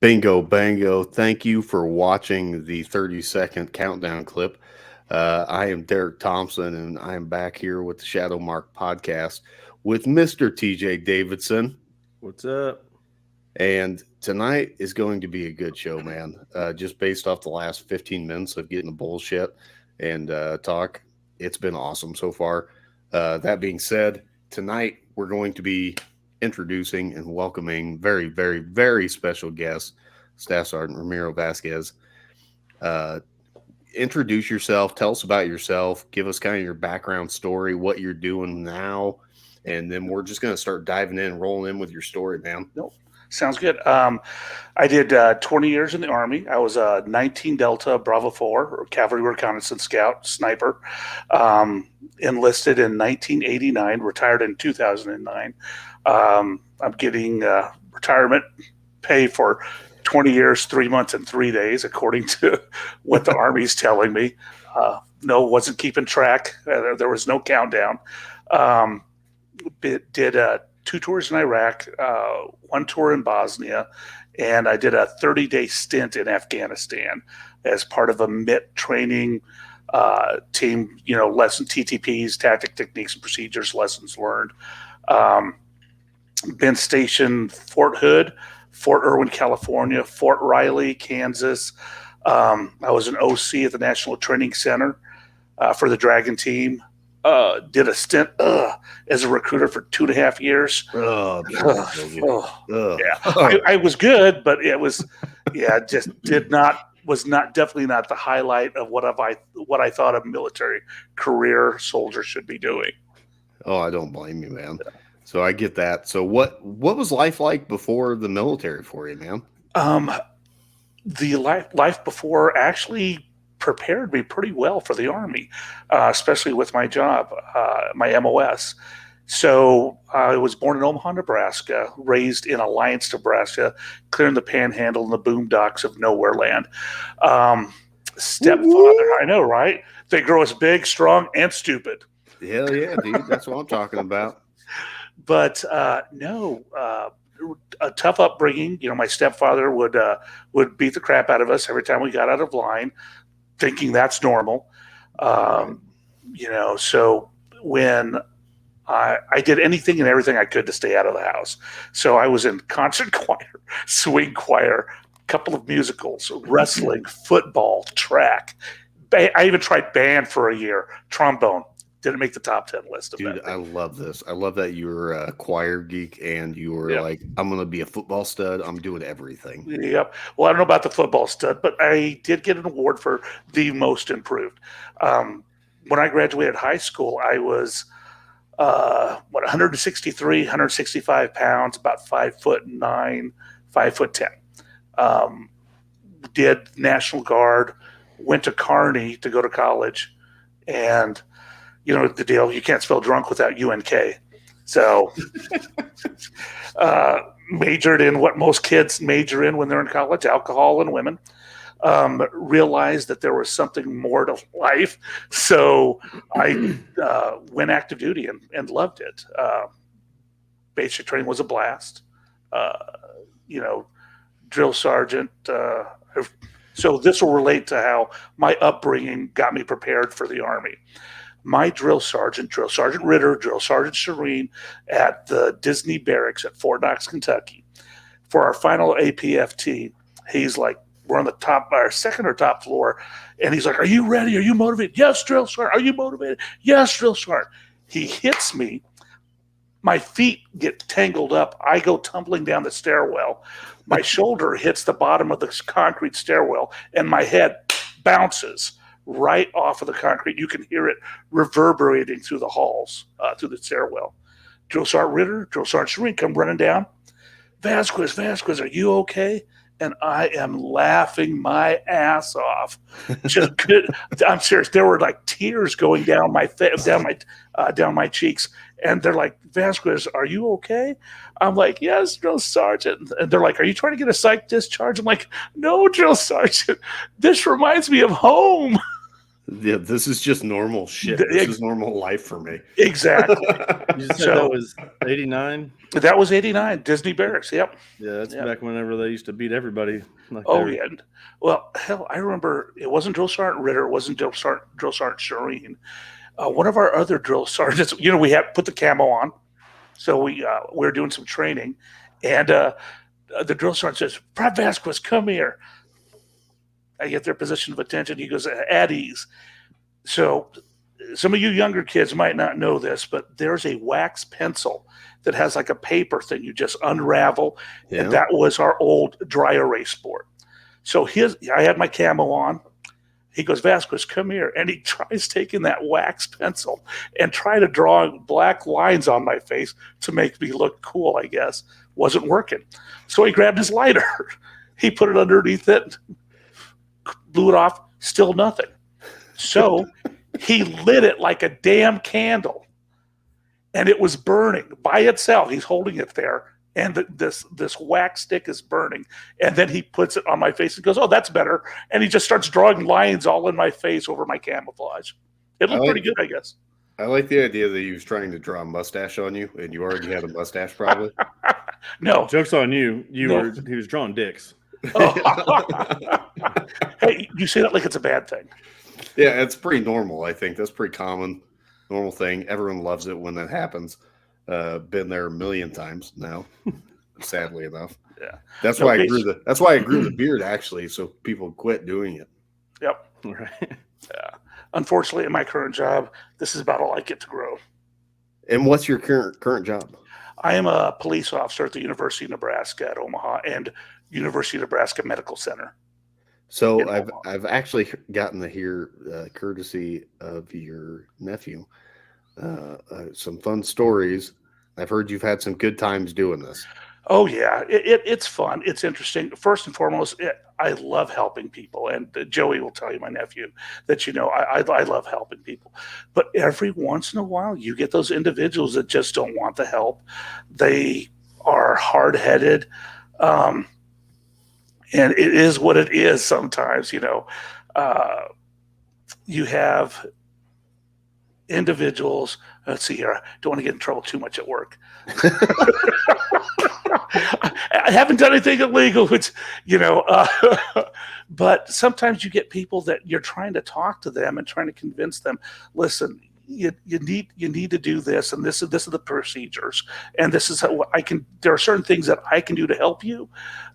Bingo, bango. Thank you for watching the 30-second countdown clip. I am Derek Thompson, and I am back here with the Shadow Mark podcast with Mr. TJ Davidson. What's up? And tonight is going to be a good show, man. Just based off the last 15 minutes of getting the bullshit and talk, it's been awesome so far. That being said, tonight we're going to be introducing and welcoming very, very, very special guest, Staff Sergeant Ramiro Vazquez. Uh, introduce yourself, tell us about yourself, give us kind of your background story, what you're doing now, and then we're just going to start diving in, rolling in with your story, man. Nope. Sounds good. I did 20 years in the Army. I was a 19 Delta Bravo 4 or Cavalry Reconnaissance Scout Sniper. Enlisted in 1989, retired in 2009. I'm getting retirement pay for 20 years, 3 months, and 3 days, according to what the Army's telling me. No, wasn't keeping track. There was no countdown. Did 2 tours in Iraq, 1 tour in Bosnia, and I did a 30-day stint in Afghanistan as part of a MIT training team, lesson TTPs, tactic, techniques, and procedures, lessons learned. Been stationed Fort Hood, Fort Irwin, California, Fort Riley, Kansas. I was an OC at the National Training Center for the Dragon team. Did a stint as a recruiter for 2.5 years. I was good, but it was, just definitely not the highlight of what I thought a military career soldier should be doing. Oh, I don't blame you, man. So I get that. So what was life like before the military for you, man? The life before actually prepared me pretty well for the Army, especially with my job, my MOS. So I was born in Omaha, Nebraska, raised in Alliance, Nebraska, clearing the panhandle and the boondocks of nowhere land. Stepfather, I know, right? They grow us big, strong, and stupid. Hell yeah, dude. That's what I'm talking about. But no, a tough upbringing. My stepfather would beat the crap out of us every time we got out of line, thinking that's normal. So when I did anything and everything I could to stay out of the house. So I was in concert choir, swing choir, a couple of musicals, wrestling, football, track. I even tried band for a year, trombone. Didn't make the top 10 list of Dude, that. I love this. I love that you're a choir geek and you were like, I'm going to be a football stud. I'm doing everything. Yep. Well, I don't know about the football stud, but I did get an award for the most improved. When I graduated high school, I was 163, 165 pounds, about 5'9", 5'10". Did National Guard, went to Kearney to go to college, and the deal, you can't spell drunk without UNK. So majored in what most kids major in when they're in college, alcohol and women. Realized that there was something more to life. So I went active duty and loved it. Basic training was a blast. Drill sergeant. So this will relate to how my upbringing got me prepared for the Army. My Drill Sergeant Ritter, Drill Sergeant Shireen at the Disney Barracks at Fort Knox, Kentucky. For our final APFT, he's like, we're on the top, our second or top floor, and he's like, are you ready? Are you motivated? Yes, Drill Sergeant. Are you motivated? Yes, Drill Sergeant. He hits me. My feet get tangled up. I go tumbling down the stairwell. My shoulder hits the bottom of the concrete stairwell, and my head bounces right off of the concrete. You can hear it reverberating through the halls, through the stairwell. Drill Sergeant Ritter, Drill Sergeant Shireen come running down. Vazquez, are you okay? And I am laughing my ass off. Just good. I'm serious. There were like tears going down my down my cheeks, and they're like, "Vazquez, are you okay?" I'm like, "Yes, Drill Sergeant." And they're like, "Are you trying to get a psych discharge?" I'm like, "No, Drill Sergeant. This reminds me of home." Yeah, this is just normal shit. This is normal life for me. Exactly. You just said that was 89? That was 89, Disney Barracks. Yep. Yeah, that's back whenever they used to beat everybody. Like Yeah. Well, hell, I remember it wasn't Drill Sergeant Ritter. It wasn't Drill Sergeant Shireen. One of our other drill sergeants, we had put the camo on. So we were doing some training. And the drill sergeant says, Brad Vazquez, come here. I get their position of attention. He goes, at ease. So some of you younger kids might not know this, but there's a wax pencil that has like a paper thing you just unravel. Yeah. And that was our old dry erase board. So I had my camo on. He goes, Vazquez, come here. And he tries taking that wax pencil and try to draw black lines on my face to make me look cool, I guess. Wasn't working. So he grabbed his lighter. He put it underneath it, blew it off, still nothing. So he lit it like a damn candle. And it was burning by itself. He's holding it there. And this wax stick is burning. And then he puts it on my face and goes, oh, that's better. And he just starts drawing lines all in my face over my camouflage. It looked pretty good, I guess. I like the idea that he was trying to draw a mustache on you, and you already had a mustache, probably. No. Joke's on you. He was drawing dicks. Oh. Hey, you say that like it's a bad thing. Yeah, it's pretty normal, I think. That's pretty common, normal thing. Everyone loves it when that happens. Been there a million times now, sadly enough. Yeah, that's why I grew the beard, actually, so people quit doing it. Yep. Right. Yeah. Unfortunately, in my current job, this is about all I get to grow. And what's your current job? I am a police officer at the University of Nebraska at Omaha and University of Nebraska Medical Center. So I've actually gotten to hear, courtesy of your nephew, some fun stories. I've heard you've had some good times doing this. Oh, yeah. It's fun. It's interesting. First and foremost, I love helping people. And Joey will tell you, my nephew, that, I love helping people. But every once in a while, you get those individuals that just don't want the help. They are hard-headed. And it is what it is sometimes, You have individuals. Let's see here. I don't want to get in trouble too much at work. I haven't done anything illegal, which, but sometimes you get people that you're trying to talk to them and trying to convince them, listen, you need to do this, and this is the procedures, and this is how I can. There are certain things that I can do to help you,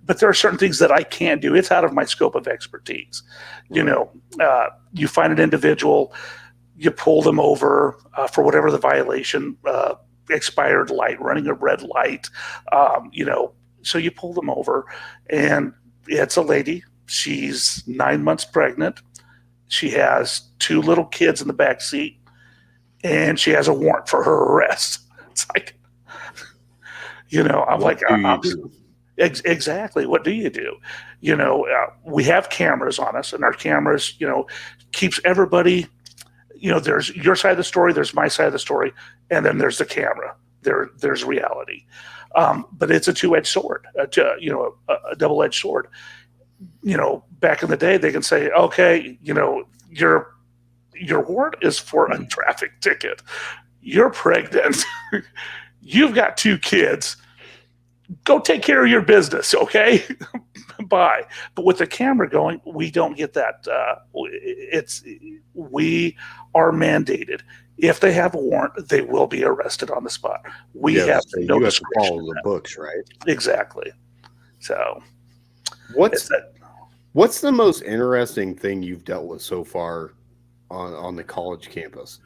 but there are certain things that I can't do. It's out of my scope of expertise. You find an individual, you pull them over for whatever the violation, expired light, running a red light, so you pull them over, and it's a lady. She's 9 months pregnant. She has 2 little kids in the back seat, and she has a warrant for her arrest. It's like, I'm like, exactly. What do you do? We have cameras on us, and our cameras, keeps everybody. There's your side of the story, there's my side of the story, and then there's the camera. There's reality. But it's a two-edged sword, a double-edged sword. Back in the day, they can say, okay, your warrant is for a traffic ticket. You're pregnant. You've got 2 kids. Go take care of your business, okay? Bye. But with the camera going, we don't get that. We are mandated. If they have a warrant, they will be arrested on the spot. You have to follow the books, right? Exactly. So, what's the most interesting thing you've dealt with so far on the college campus?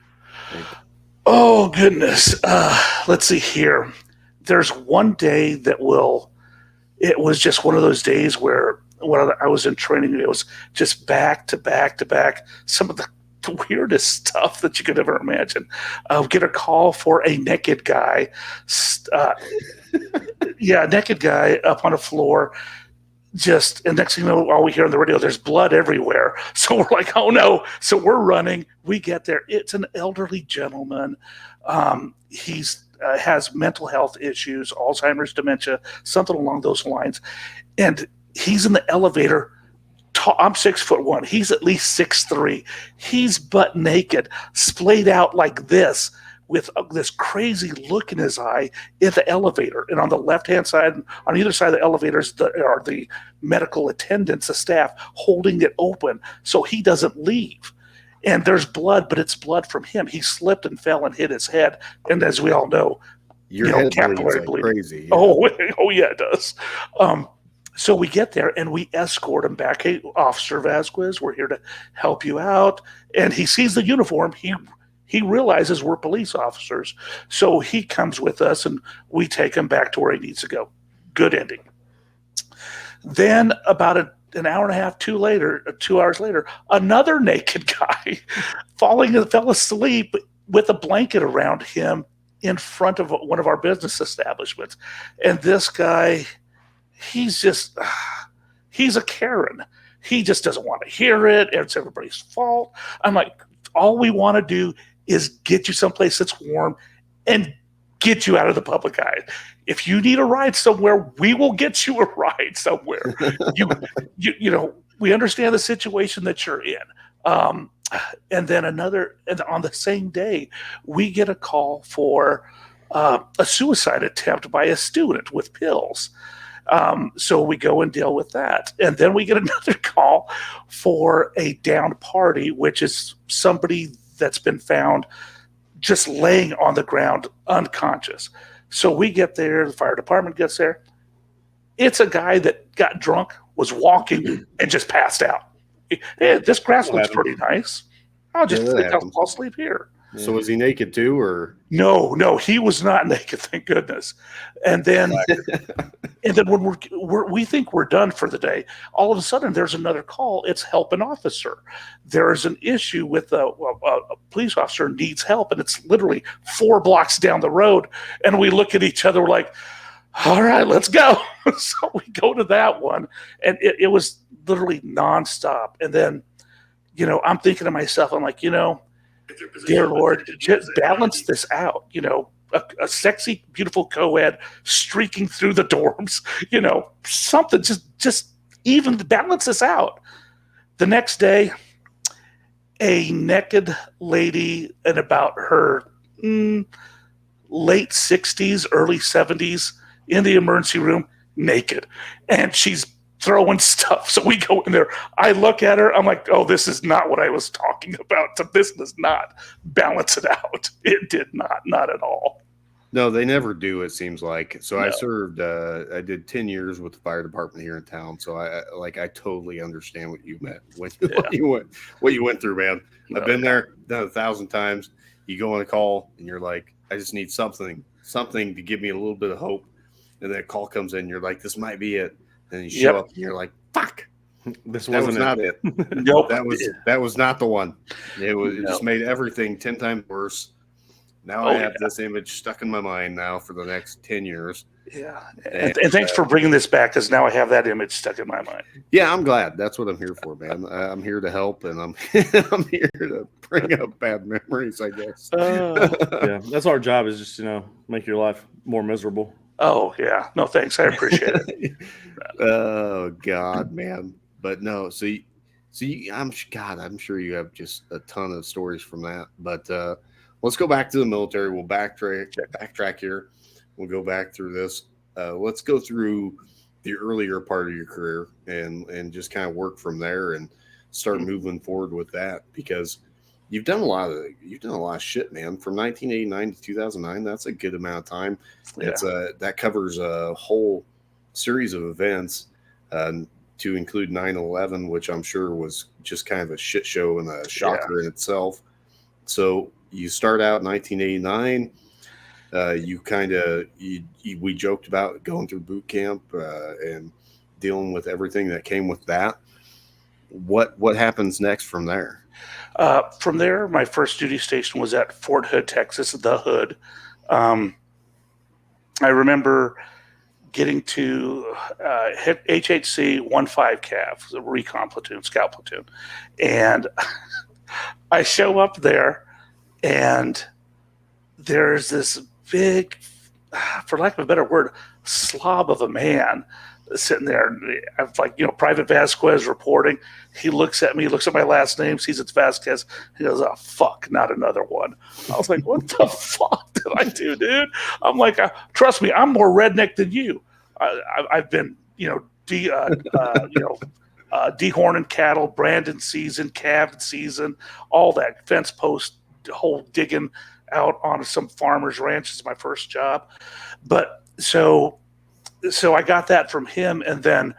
Oh goodness. Let's see here. There's one day it was just one of those days where when I was in training, it was just back to back to back. Some of the weirdest stuff that you could ever imagine. I'll get a call for a naked guy. Naked guy up on a floor. And next thing you know, all we hear on the radio, there's blood everywhere. So we're like, oh no. So we're running. We get there. It's an elderly gentleman. He's has mental health issues, Alzheimer's, dementia, something along those lines. And he's in the elevator tall. I'm 6'1". He's at least 6'3". He's butt naked, splayed out like this, with this crazy look in his eye in the elevator. And on the left-hand side, on either side of the elevators, are the medical attendants, the staff, holding it open so he doesn't leave. And there's blood, but it's blood from him. He slipped and fell and hit his head. And as we all know, your head bleeds like bleeding. crazy. Yeah. Oh, yeah, it does. So we get there and we escort him back. Hey, Officer Vazquez, we're here to help you out. And he sees the uniform. He realizes we're police officers. So he comes with us and we take him back to where he needs to go. Good ending. Then about an hour and a half, 2 hours later, another naked guy fell asleep with a blanket around him in front of one of our business establishments. And this guy, he's a Karen. He just doesn't want to hear it. It's everybody's fault. I'm like, all we want to do is get you someplace that's warm and get you out of the public eye. If you need a ride somewhere, we will get you a ride somewhere. you know, we understand the situation that you're in. And then and on the same day, we get a call for a suicide attempt by a student with pills. So we go and deal with that. And then we get another call for a downed party, which is somebody that's been found just laying on the ground unconscious. So we get there, the fire department gets there. It's a guy that got drunk, was walking, and just passed out. Hey, this grass looks pretty nice. I'll sleep here. So was he naked too, or no? He was not naked, thank goodness. And then, when we think we're done for the day, all of a sudden there's another call. It's help an officer. There is an issue with a police officer needs help, and it's literally 4 blocks down the road. And we look at each other, we're like, "All right, let's go." So we go to that one, and it was literally nonstop. And then, I'm thinking to myself, I'm like, dear Lord, just balance this out. A sexy, beautiful co-ed streaking through the dorms. Something just even balance this out. The next day, a naked lady in about her late 60s, early 70s in the emergency room, naked, and she's throwing stuff. So we go in there. I look at her. I'm like, oh, this is not what I was talking about. So this does not balance it out. It did not at all. No, they never do, it seems like. So no. I served, I did 10 years with the fire department here in town. So I totally understand what you meant what you went through, man. I've been there, done 1,000 times. You go on a call and you're like, I just need something to give me a little bit of hope. And then a call comes in, you're like, this might be it. And you show up and you're like, fuck. That was not it. Nope. That was not the one. It just made everything 10 times worse. Now I have this image stuck in my mind now for the next 10 years. Yeah. And thanks for bringing this back, because now I have that image stuck in my mind. Yeah, I'm glad. That's what I'm here for, man. I'm here to help, and I'm here to bring up bad memories, I guess. Yeah, that's our job, is just, make your life more miserable. Oh, yeah. No, thanks. I appreciate it. Oh, God, man. But no, I'm sure you have just a ton of stories from that. But let's go back to the military. We'll backtrack here. We'll go back through this. Let's go through the earlier part of your career and just kind of work from there and start moving forward with that, because you've done a lot of shit, man. From 1989 to 2009, that's a good amount of time. Yeah. That covers a whole series of events, to include 9/11, which I'm sure was just kind of a shit show and a shocker in itself. So you start out in 1989. We joked about going through boot camp and dealing with everything that came with that. What happens next from there? From there, my first duty station was at Fort Hood, Texas, the Hood. I remember getting to HHC 15 Cav, the recon platoon, scout platoon. And I show up there, and there's this big for lack of a better word, slob of a man sitting there. I'm like, Private Vazquez reporting. He looks at me, looks at my last name, sees it's Vazquez. He goes, "Oh, fuck, not another one." I was like, what the fuck did I do, dude? I'm like, trust me, I'm more redneck than you. I've been, dehorning cattle, branding season, calving season, all that, fence post, whole digging out on some farmer's ranch is my first job. But so I got that from him, and then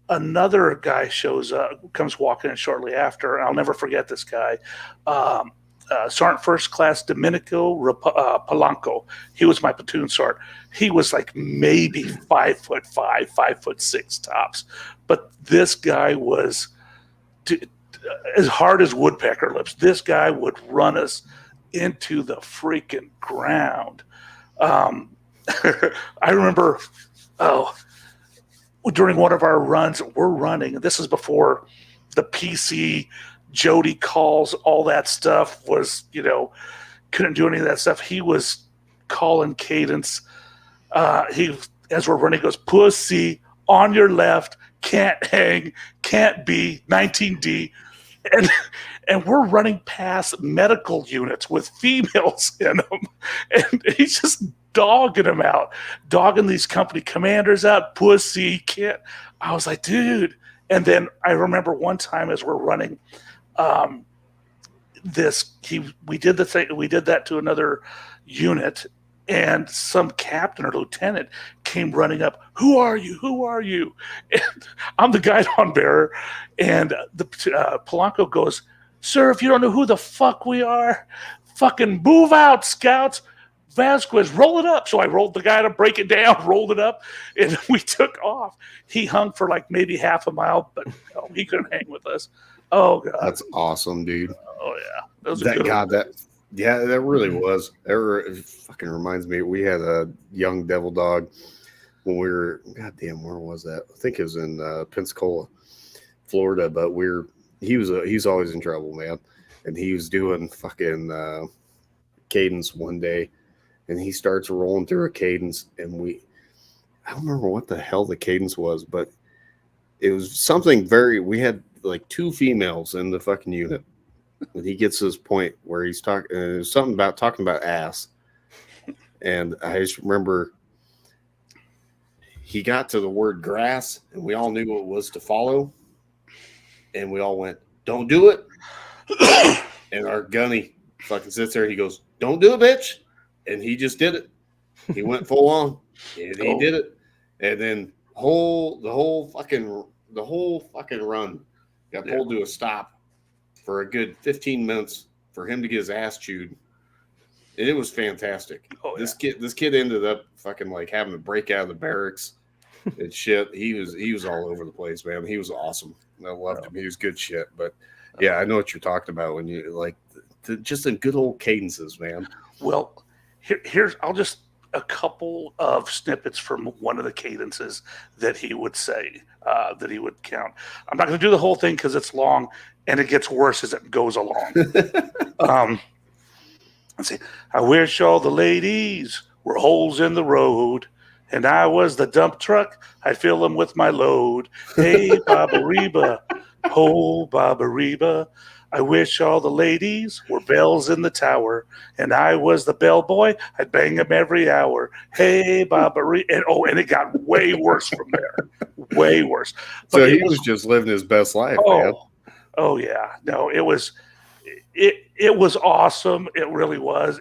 another guy comes walking in shortly after, and I'll never forget this guy. Sergeant First Class Domenico Polanco. He was my platoon sergeant. He was like maybe 5'5", 5'6" tops, but this guy was as hard as woodpecker lips. This guy would run us into the freaking ground. I remember, during one of our runs, we're running. This is before the PC, Jody calls, all that stuff was, couldn't do any of that stuff. He was calling cadence. As we're running, goes, "Pussy, on your left, can't hang, can't be, 19D." And we're running past medical units with females in them. And he's just dogging them out, dogging these company commanders out. "Pussy, can't." I was like, dude. And then I remember one time as we're running, we did that to another unit, and some captain or lieutenant came running up. "Who are you? Who are you?" And I'm the guidon bearer, and the Polanco goes, "Sir, if you don't know who the fuck we are, fucking move out, scouts. Vazquez, roll it up." So I rolled the guy to break it down, rolled it up, and we took off. He hung for like maybe half a mile, but no, he couldn't hang with us. Oh god, that's awesome, dude. Oh yeah, that really was. It fucking reminds me. We had a young devil dog when we were. Goddamn, where was that? I think it was in Pensacola, Florida. But he's always in trouble, man. And he was doing fucking cadence one day, and he starts rolling through a cadence, and I don't remember what the hell the cadence was, but it was something we had like 2 females in the fucking unit. And he gets to this point where he's talking something about talking about ass. And I just remember he got to the word grass, and we all knew what it was to follow. And we all went, "Don't do it." And our gunny fucking sits there. He goes, "Don't do it, bitch." And he just did it. He went full on, and he did it. And then the whole fucking run got pulled to a stop for a good 15 minutes for him to get his ass chewed. And it was fantastic. This kid ended up fucking like having to break out of the barracks and shit. He was all over the place, man. He was awesome. I loved him. He was good shit. But yeah, I know what you're talking about when you like just in good old cadences, man. Well, here's I'll just a couple of snippets from one of the cadences that he would say, that he would count. I'm not going to do the whole thing because it's long and it gets worse as it goes along. Let's see. "I wish all the ladies were holes in the road, and I was the dump truck. I'd fill them with my load. Hey, Baba Reba, ho, Baba Reba. I wish all the ladies were bells in the tower, and I was the bellboy. I'd bang them every hour. Hey, Baba Reba." And it got way worse from there. Way worse. But so he was just living his best life, man. Oh yeah. No, it was awesome. It really was.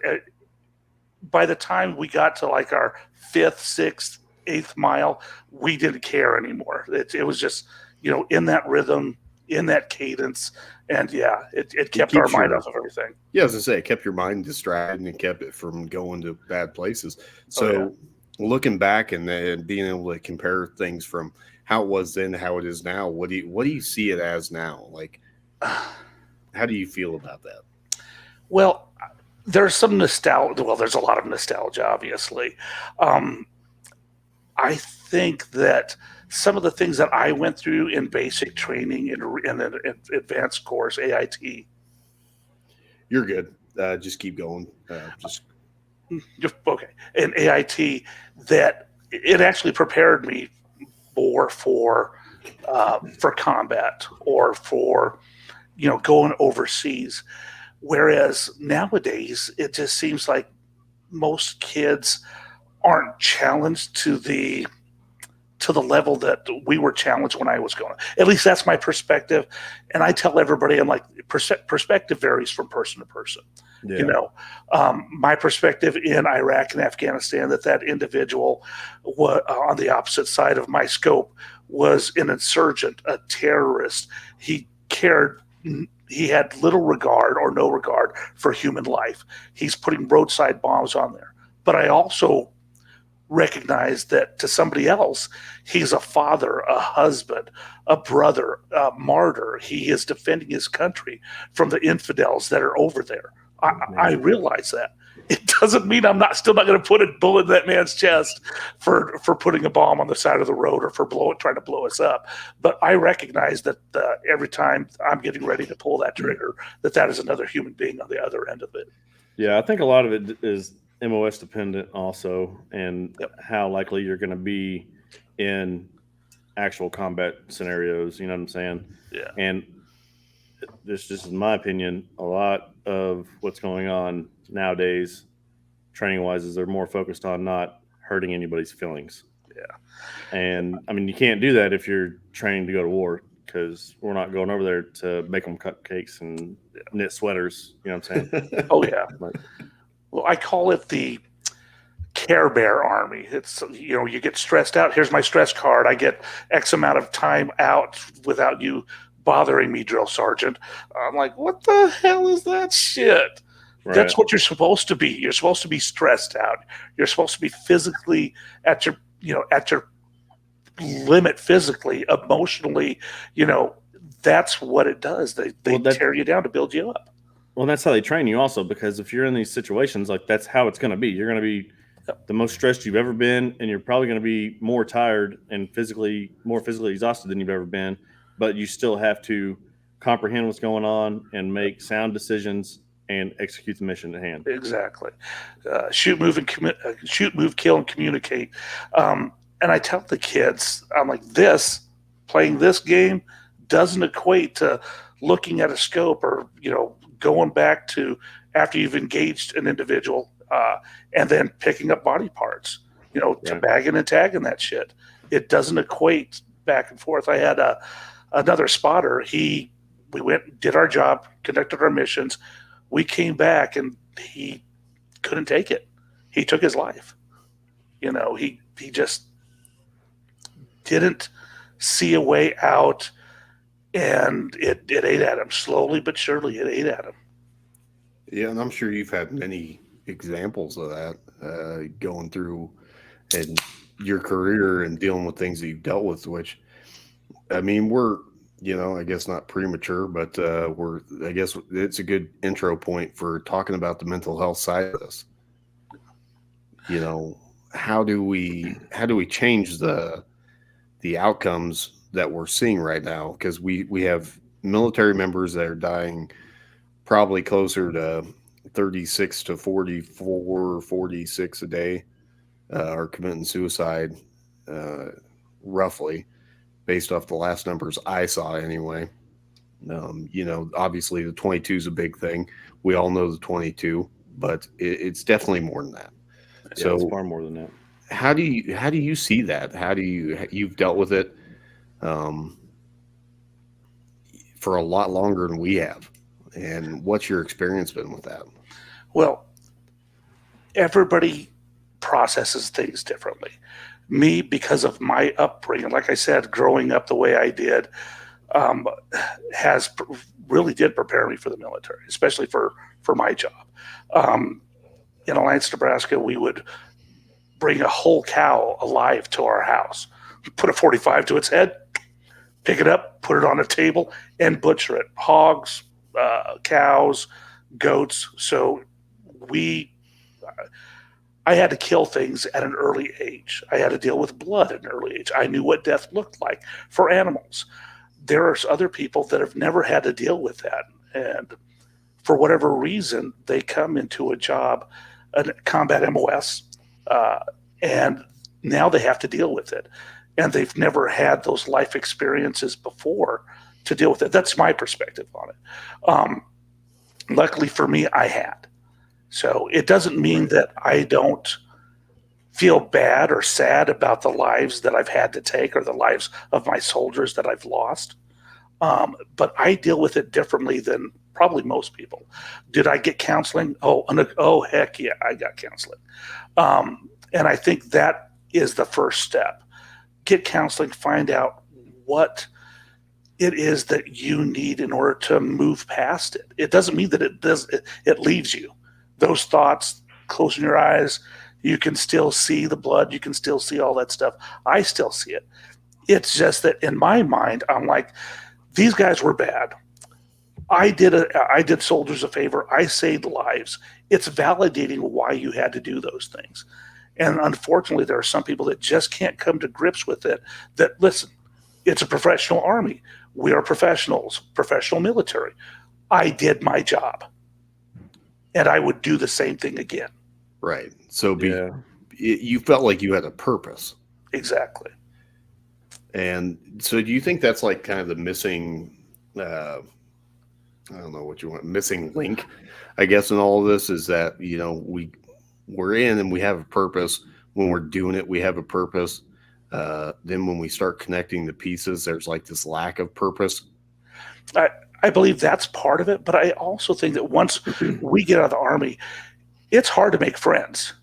By the time we got to like our 5th, 6th, 8th mile, we didn't care anymore. It was just, in that rhythm, in that cadence. And yeah, it kept our mind off of everything. Yeah, as I say, it kept your mind distracted and kept it from going to bad places. So looking back and being able to compare things from how it was then to how it is now, what do you see it as now? Like, how do you feel about that? Well, there's some nostalgia. Well, there's a lot of nostalgia, obviously. I think that some of the things that I went through in basic training in an advanced course, AIT. You're good. Just keep going. Okay, in AIT, that it actually prepared me more for combat or for going overseas. Whereas nowadays, it just seems like most kids aren't challenged to the level that we were challenged when I was going. At least that's my perspective. And I tell everybody, I'm like, perspective varies from person to person. Yeah. My perspective in Iraq and Afghanistan, that individual on the opposite side of my scope was an insurgent, a terrorist. He had little regard or no regard for human life. He's putting roadside bombs on there. But I also recognize that to somebody else, he's a father, a husband, a brother, a martyr. He is defending his country from the infidels that are over there. I realize that. It doesn't mean I'm still not going to put a bullet in that man's chest for putting a bomb on the side of the road or for trying to blow us up. But I recognize that every time I'm getting ready to pull that trigger, that is another human being on the other end of it. Yeah, I think a lot of it is MOS dependent also, and how likely you're going to be in actual combat scenarios. You know what I'm saying? Yeah. And this just in my opinion, a lot of what's going on nowadays, training wise, is they're more focused on not hurting anybody's feelings. Yeah. And I mean, you can't do that if you're training to go to war, because we're not going over there to make them cupcakes and knit sweaters. You know what I'm saying? Oh yeah. Like, well, I call it the Care Bear Army. It's, you get stressed out. Here's my stress card. I get X amount of time out without you bothering me, drill sergeant. I'm like, what the hell is that shit? Right. That's what you're supposed to be. You're supposed to be stressed out. You're supposed to be physically at your limit, physically, emotionally. That's what it does. They tear you down to build you up. Well, that's how they train you also, because if you're in these situations, like, that's how it's going to be. You're going to be the most stressed you've ever been, and you're probably going to be more tired and more physically exhausted than you've ever been, but you still have to comprehend what's going on and make sound decisions and execute the mission at hand. Exactly. Shoot, move, kill, and communicate. And I tell the kids, I'm like, playing this game doesn't equate to looking at a scope or, going back to after you've engaged an individual and then picking up body parts, to bagging and tagging that shit. It doesn't equate back and forth. I had another spotter. We went, did our job, conducted our missions. We came back and he couldn't take it. He took his life. He just didn't see a way out, and it ate at him slowly but surely. It ate at him. Yeah, and I'm sure you've had many examples of that going through in your career and dealing with things that you've dealt with, which, I mean, we're, I guess not premature, but I guess it's a good intro point for talking about the mental health side of this. How do we change the outcomes that we're seeing right now? Because we have military members that are dying probably closer to 36 to 44, 46 a day are committing suicide, roughly, based off the last numbers I saw anyway. Obviously the 22 is a big thing. We all know the 22, but it's definitely more than that. Yeah, so it's far more than that. How do you see that? You've dealt with it for a lot longer than we have, and what's your experience been with that? Well, everybody processes things differently. Me, because of my upbringing, like I said, growing up the way I did, really did prepare me for the military, especially for my job. In Alliance, Nebraska, we would bring a whole cow alive to our house, put a 45 to its head, pick it up, put it on a table, and butcher it. Hogs, cows, goats. So I had to kill things at an early age. I had to deal with blood at an early age. I knew what death looked like for animals. There are other people that have never had to deal with that. And for whatever reason, they come into a job a combat MOS, and now they have to deal with it, and they've never had those life experiences before to deal with it. That's my perspective on it. Luckily for me, I had. So it doesn't mean that I don't feel bad or sad about the lives that I've had to take or the lives of my soldiers that I've lost. But I deal with it differently than probably most people. Did I get counseling? Oh, heck yeah, I got counseling. And I think that is the first step. Get counseling, find out what it is that you need in order to move past it. It doesn't mean that it leaves you. Those thoughts, closing your eyes, you can still see the blood, you can still see all that stuff. I still see it. It's just that in my mind, I'm like, these guys were bad. I did soldiers a favor. I saved lives. It's validating why you had to do those things. And unfortunately, there are some people that just can't come to grips with it. That, listen, it's a professional army. We are professionals, professional military. I did my job. And I would do the same thing again. Right. So you felt like you had a purpose. Exactly. And so do you think that's like kind of the missing, I don't know what you want, missing link, I guess, in all of this is that, we're in and we have a purpose. When we're doing it, we have a purpose. Then when we start connecting the pieces, there's like this lack of purpose. I believe that's part of it, but I also think that once we get out of the Army, it's hard to make friends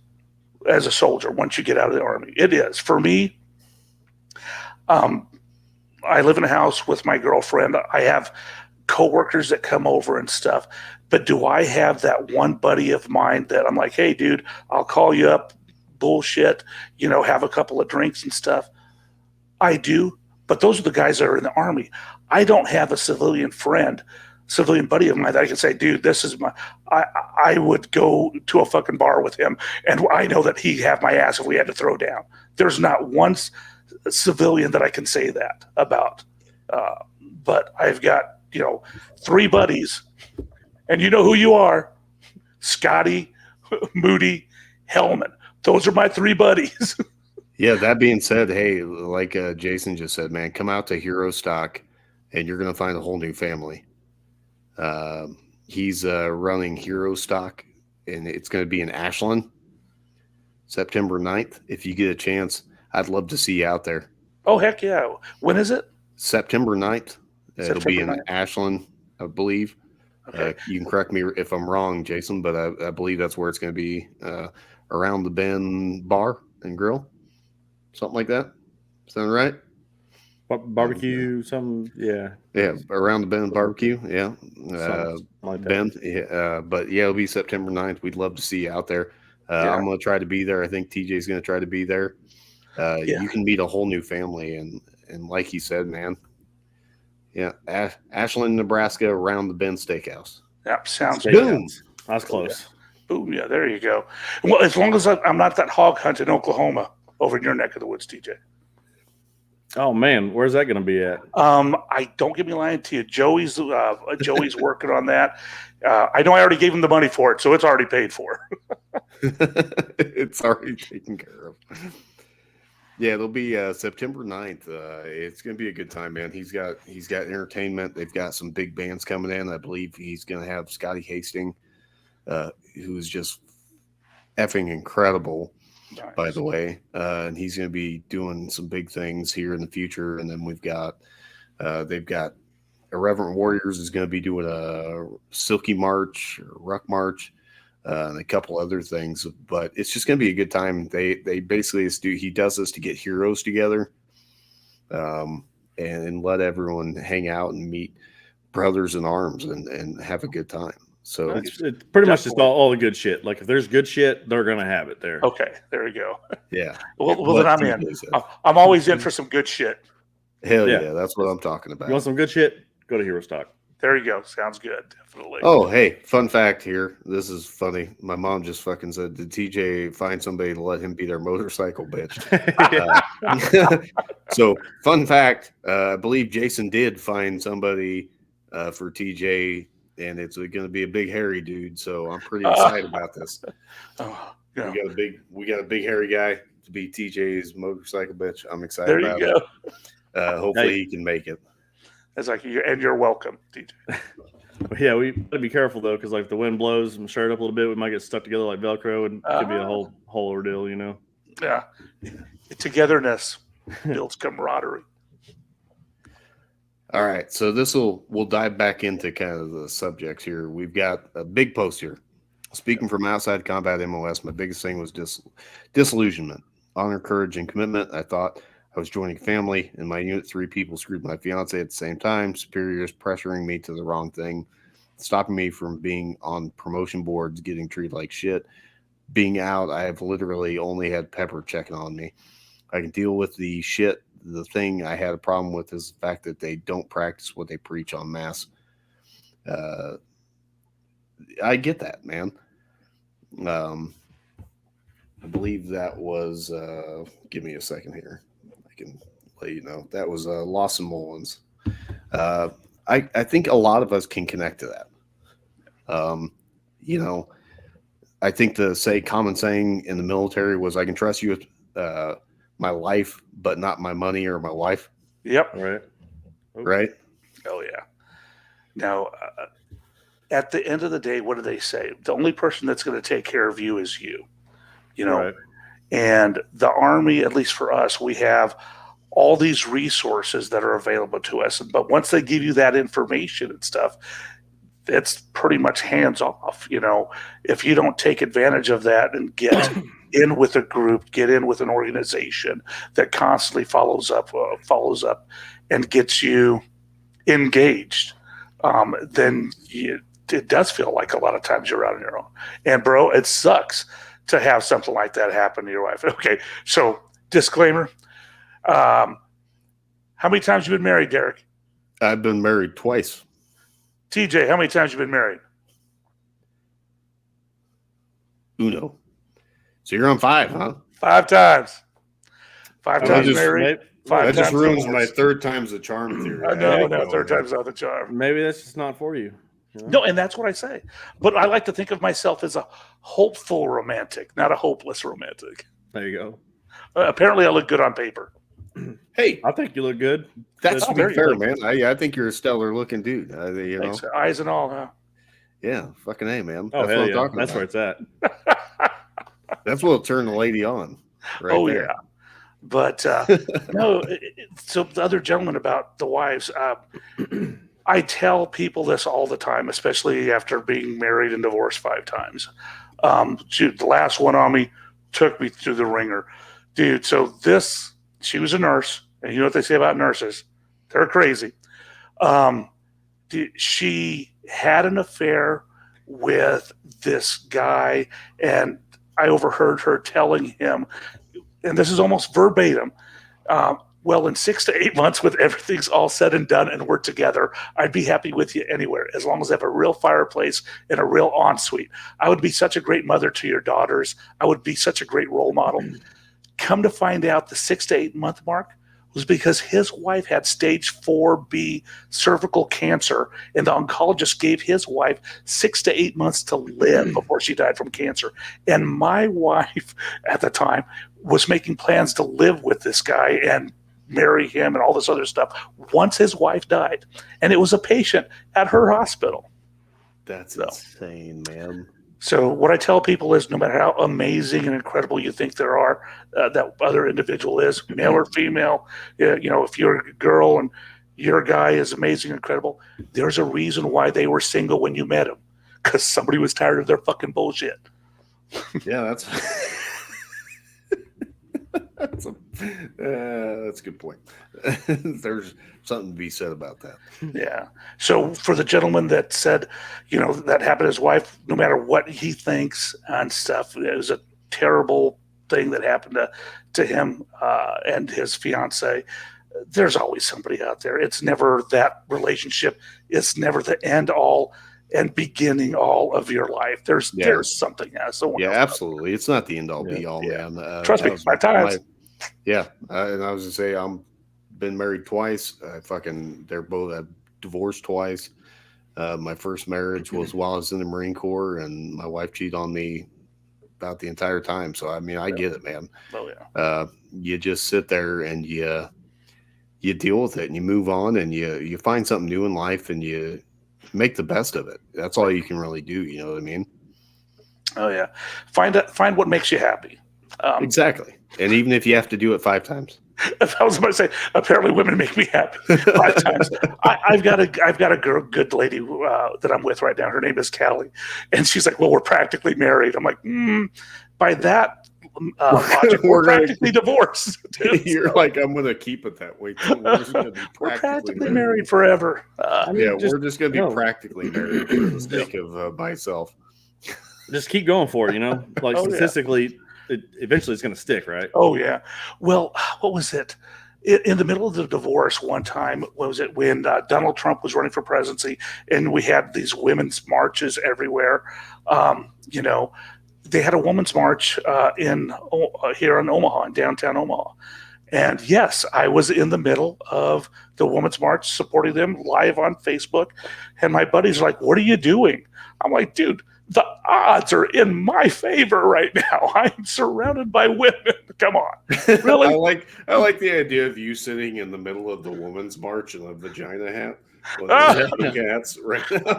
as a soldier once you get out of the Army. It is. For me, I live in a house with my girlfriend. I have coworkers that come over and stuff, but do I have that one buddy of mine that I'm like, hey, dude, I'll call you up, bullshit, have a couple of drinks and stuff? I do, but those are the guys that are in the Army. I don't have a civilian buddy of mine that I can say, dude, this is I would go to a fucking bar with him, and I know that he'd have my ass if we had to throw down. There's not one civilian that I can say that about. But I've got, 3 buddies, and you know who you are: Scotty, Moody, Hellman. Those are my 3 buddies. Yeah, that being said, hey, like Jason just said, man, come out to Hero Stock and you're going to find a whole new family. He's running Hero Stock, and it's going to be in Ashland, September 9th. If you get a chance, I'd love to see you out there. Oh, heck yeah. When is it? September 9th. It'll be in 9th. Ashland, I believe. Okay. You can correct me if I'm wrong, Jason, but I believe that's where it's going to be, around the Bend Bar and Grill. Something like that. Sound right? Barbecue, something, yeah. Yeah, around the Bend Barbecue, yeah. Like Bend, but yeah, it'll be September 9th. We'd love to see you out there. I'm going to try to be there. I think TJ's going to try to be there. You can meet a whole new family, and like he said, man, yeah, Ashland, Nebraska, around the Bend Steakhouse. Yep, sounds Steakhouse. good. Boom. That's close. Yeah. Boom, yeah, there you go. Well, as long as I'm not that hog hunt in Oklahoma over in your neck of the woods, TJ. Oh man, where's that going to be at? I don't get me lying to you. Joey's working on that. I know I already gave him the money for it, so it's already paid for. It's already taken care of. Yeah, it'll be September 9th. It's going to be a good time, man. He's got entertainment. They've got some big bands coming in. I believe he's going to have Scotty Hastings, who's just effing incredible. Nice. By the way, and he's going to be doing some big things here in the future. And then they've got Irreverent Warriors is going to be doing a Silky March, or Ruck March, and a couple other things. But it's just going to be a good time. They basically he does this to get heroes together, and let everyone hang out and meet brothers in arms and have a good time. So it's pretty much just all the good shit. Like if there's good shit, they're gonna have it there. Okay, there we go. Yeah. Well, then I'm in. I'm always in for some good shit. Hell yeah, that's what I'm talking about. You want some good shit? Go to Hero Stock. There you go. Sounds good. Definitely. Oh, hey, fun fact here. This is funny. My mom just fucking said, "Did TJ find somebody to let him be their motorcycle bitch?" So, fun fact. I believe Jason did find somebody for TJ and it's going to be a big hairy dude. So I'm pretty excited about this. Oh, yeah. We got a big hairy guy to be TJ's motorcycle bitch. I'm excited There you about go. it. Hopefully he can make it. It's like you're welcome, DJ. Yeah, we gotta be careful though, because like if the wind blows and shirt up a little bit, we might get stuck together like Velcro, and it could be a whole ordeal, you know. Yeah, togetherness builds camaraderie. All right, so we'll dive back into kind of the subjects here. We've got a big post here. Speaking from outside combat MOS, my biggest thing was disillusionment, honor, courage, and commitment. I thought I was joining family. In my unit, 3 people screwed my fiance at the same time. Superiors pressuring me to the wrong thing, stopping me from being on promotion boards, getting treated like shit. Being out, I have literally only had Pepper checking on me. I can deal with the shit. The thing I had a problem with is the fact that they don't practice what they preach en masse. I get that, man. I believe that was, give me a second here. I can let you know. That was Lawson Mullins. I think a lot of us can connect to that. You know, I think the common saying in the military was, I can trust you with my life, but not my money or my wife. Yep. Right. Right. Oh yeah. Now, at the end of the day, what do they say? The only person that's going to take care of you is you. You know, Right. and the Army, at least for us, we have all these resources that are available to us. But once they give you that information and stuff, it's pretty much hands off. You know, if you don't take advantage of that and get in with a group, get in with an organization that constantly follows up and gets you engaged, then it does feel like a lot of times you're out on your own. And bro, it sucks to have something like that happen to your wife. Okay, so disclaimer. How many times you been married, Derek? I've been married twice. TJ, how many times you been married? Uno. So you're on 5, huh? 5 times. 5 That times just- married. 5 That just times ruins my divorced. 3rd time's the charm theory. No, third time's not the charm. Maybe that's just not for you. You know? No, and that's what I say. But I like to think of myself as a hopeful romantic, not a hopeless romantic. There you go. Apparently, I look good on paper. Hey, I think you look good. that's to very be fair, good. man. I think you're a stellar looking dude. You know, Thanks, eyes and all, huh? yeah, fucking A, man. Oh, That's hell what I'm yeah. talking That's about. where it's at. That's what'll turn the lady on. Right Oh there. yeah. But no, so the other gentleman about the wives, I tell people this all the time, especially after being married and divorced 5 times. Shoot, the last one on me took me through the ringer. Dude, so she was a nurse, and you know what they say about nurses? They're crazy. She had an affair with this guy, and I overheard her telling him, and this is almost verbatim, well, in 6 to 8 months, with everything's all said and done and we're together, I'd be happy with you anywhere, as long as I have a real fireplace and a real ensuite. I would be such a great mother to your daughters. I would be such a great role model. Come to find out, the 6 to 8 month mark was because his wife had stage 4B cervical cancer, and the oncologist gave his wife 6 to 8 months to live before she died from cancer. And my wife at the time was making plans to live with this guy and marry him and all this other stuff once his wife died. And it was a patient at her hospital. That's insane, man. So what I tell people is, no matter how amazing and incredible you think that other individual is, male or female, you know, if you're a girl and your guy is amazing and incredible, there's a reason why they were single when you met him, because somebody was tired of their fucking bullshit. Yeah, that's that's a good point. There's something to be said about that. Yeah. So for the gentleman that said, you know, that happened to his wife, no matter what he thinks and stuff, it was a terrible thing that happened to him and his fiance. There's always somebody out there. It's never that relationship. It's never the end all and beginning all of your life. There's something else. Yeah, absolutely. It's not the end all be all, Yeah. man. Trust me, 5 times. And I was gonna say, I'm been married twice. They're both divorced twice. My first marriage was while I was in the Marine Corps, and my wife cheated on me about the entire time. So I mean, I get it, man. Oh yeah. You just sit there and you deal with it, and you move on, and you find something new in life, and you make the best of it. That's all you can really do. You know what I mean? Oh yeah. Find what makes you happy. Exactly. And even if you have to do it 5 times. I was about to say, apparently women make me happy 5 times. I've got a girl, good lady that I'm with right now. Her name is Callie, and she's like, "Well, we're practically married." I'm like, by that logic, we're practically divorced. You're like, I'm going to keep it that way. Too. We're just going to be practically married forever. We're just going to be practically married for the sake of myself. Just keep going for it. You know, like statistically. Eventually it's going to stick, right? Oh yeah. Well, what was it? In the middle of the divorce one time, what was it, when Donald Trump was running for presidency and we had these women's marches everywhere? You know, they had a women's march here in Omaha, in downtown Omaha. And yes, I was in the middle of the women's march supporting them live on Facebook. And my buddies are like, "What are you doing?" I'm like, "Dude, the odds are in my favor right now. I'm surrounded by women. Come on." Really? I like the idea of you sitting in the middle of the women's march in a vagina hat. Cats right now.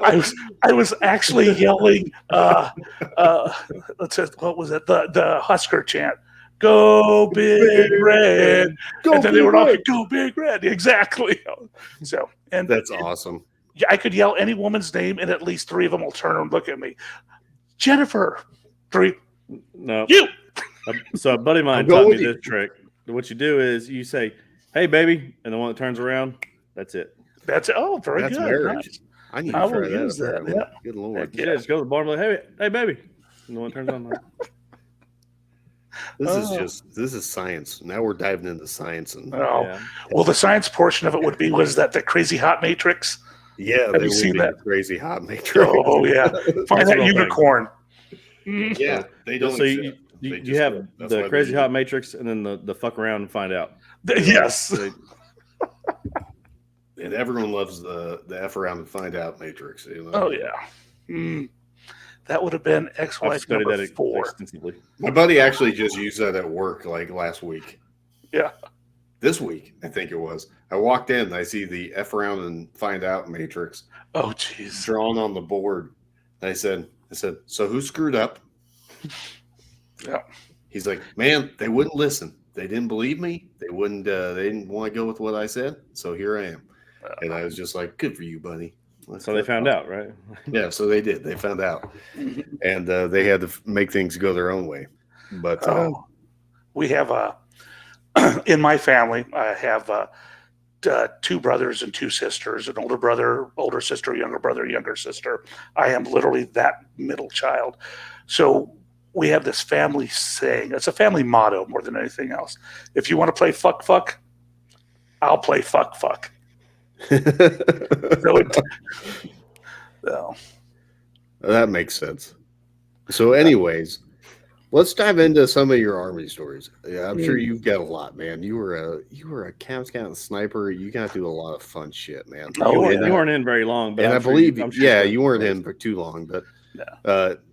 I was actually yelling what was it? The Husker chant. Go Big Red. And then they were all go Big Red. Exactly. So that's awesome. I could yell any woman's name, and at least 3 of them will turn and look at me. Jennifer. 3. No. You. So a buddy of mine taught me this trick. What you do is you say, "Hey, baby," and the one that turns around, that's it. That's it. Oh, very good. Marriage. Nice. I need to try that. Use that. Yeah. Good Lord. Yeah, just go to the bar and be like, hey, baby. And the one turns on. This is science. Now we're diving into science. Well, the science portion of it was that the crazy hot matrix. Yeah, have you seen that crazy hot matrix? Oh yeah, find that unicorn. Yeah, they don't. So you have the crazy hot matrix, and then the fuck around and find out. Yes. And everyone loves the F around and find out matrix. You know? Oh yeah. That would have been ex-wife number 4. Extensively. My buddy actually just used that at work like last week. Yeah. This week, I think it was. I walked in, I see the F around and find out matrix. Oh, jeez. Drawn on the board. And I said, "So who screwed up?" Yeah. He's like, "Man, they wouldn't listen. They didn't believe me. They wouldn't. They didn't want to go with what I said. So here I am." And I was just like, "Good for you, buddy." So they found out, right? Yeah, so they did. They found out. And they had to make things go their own way. But we have in my family, I have 2 brothers and 2 sisters, an older brother, older sister, younger sister. I am literally that middle child. So we have this family saying, it's a family motto more than anything else. If you want to play fuck, I'll play fuck. That makes sense. So anyways, let's dive into some of your Army stories. Yeah, I'm sure you've got a lot, man. You were a Camp Scout sniper. You got to do a lot of fun shit, man. You weren't in very long, but I believe you weren't in for too long, but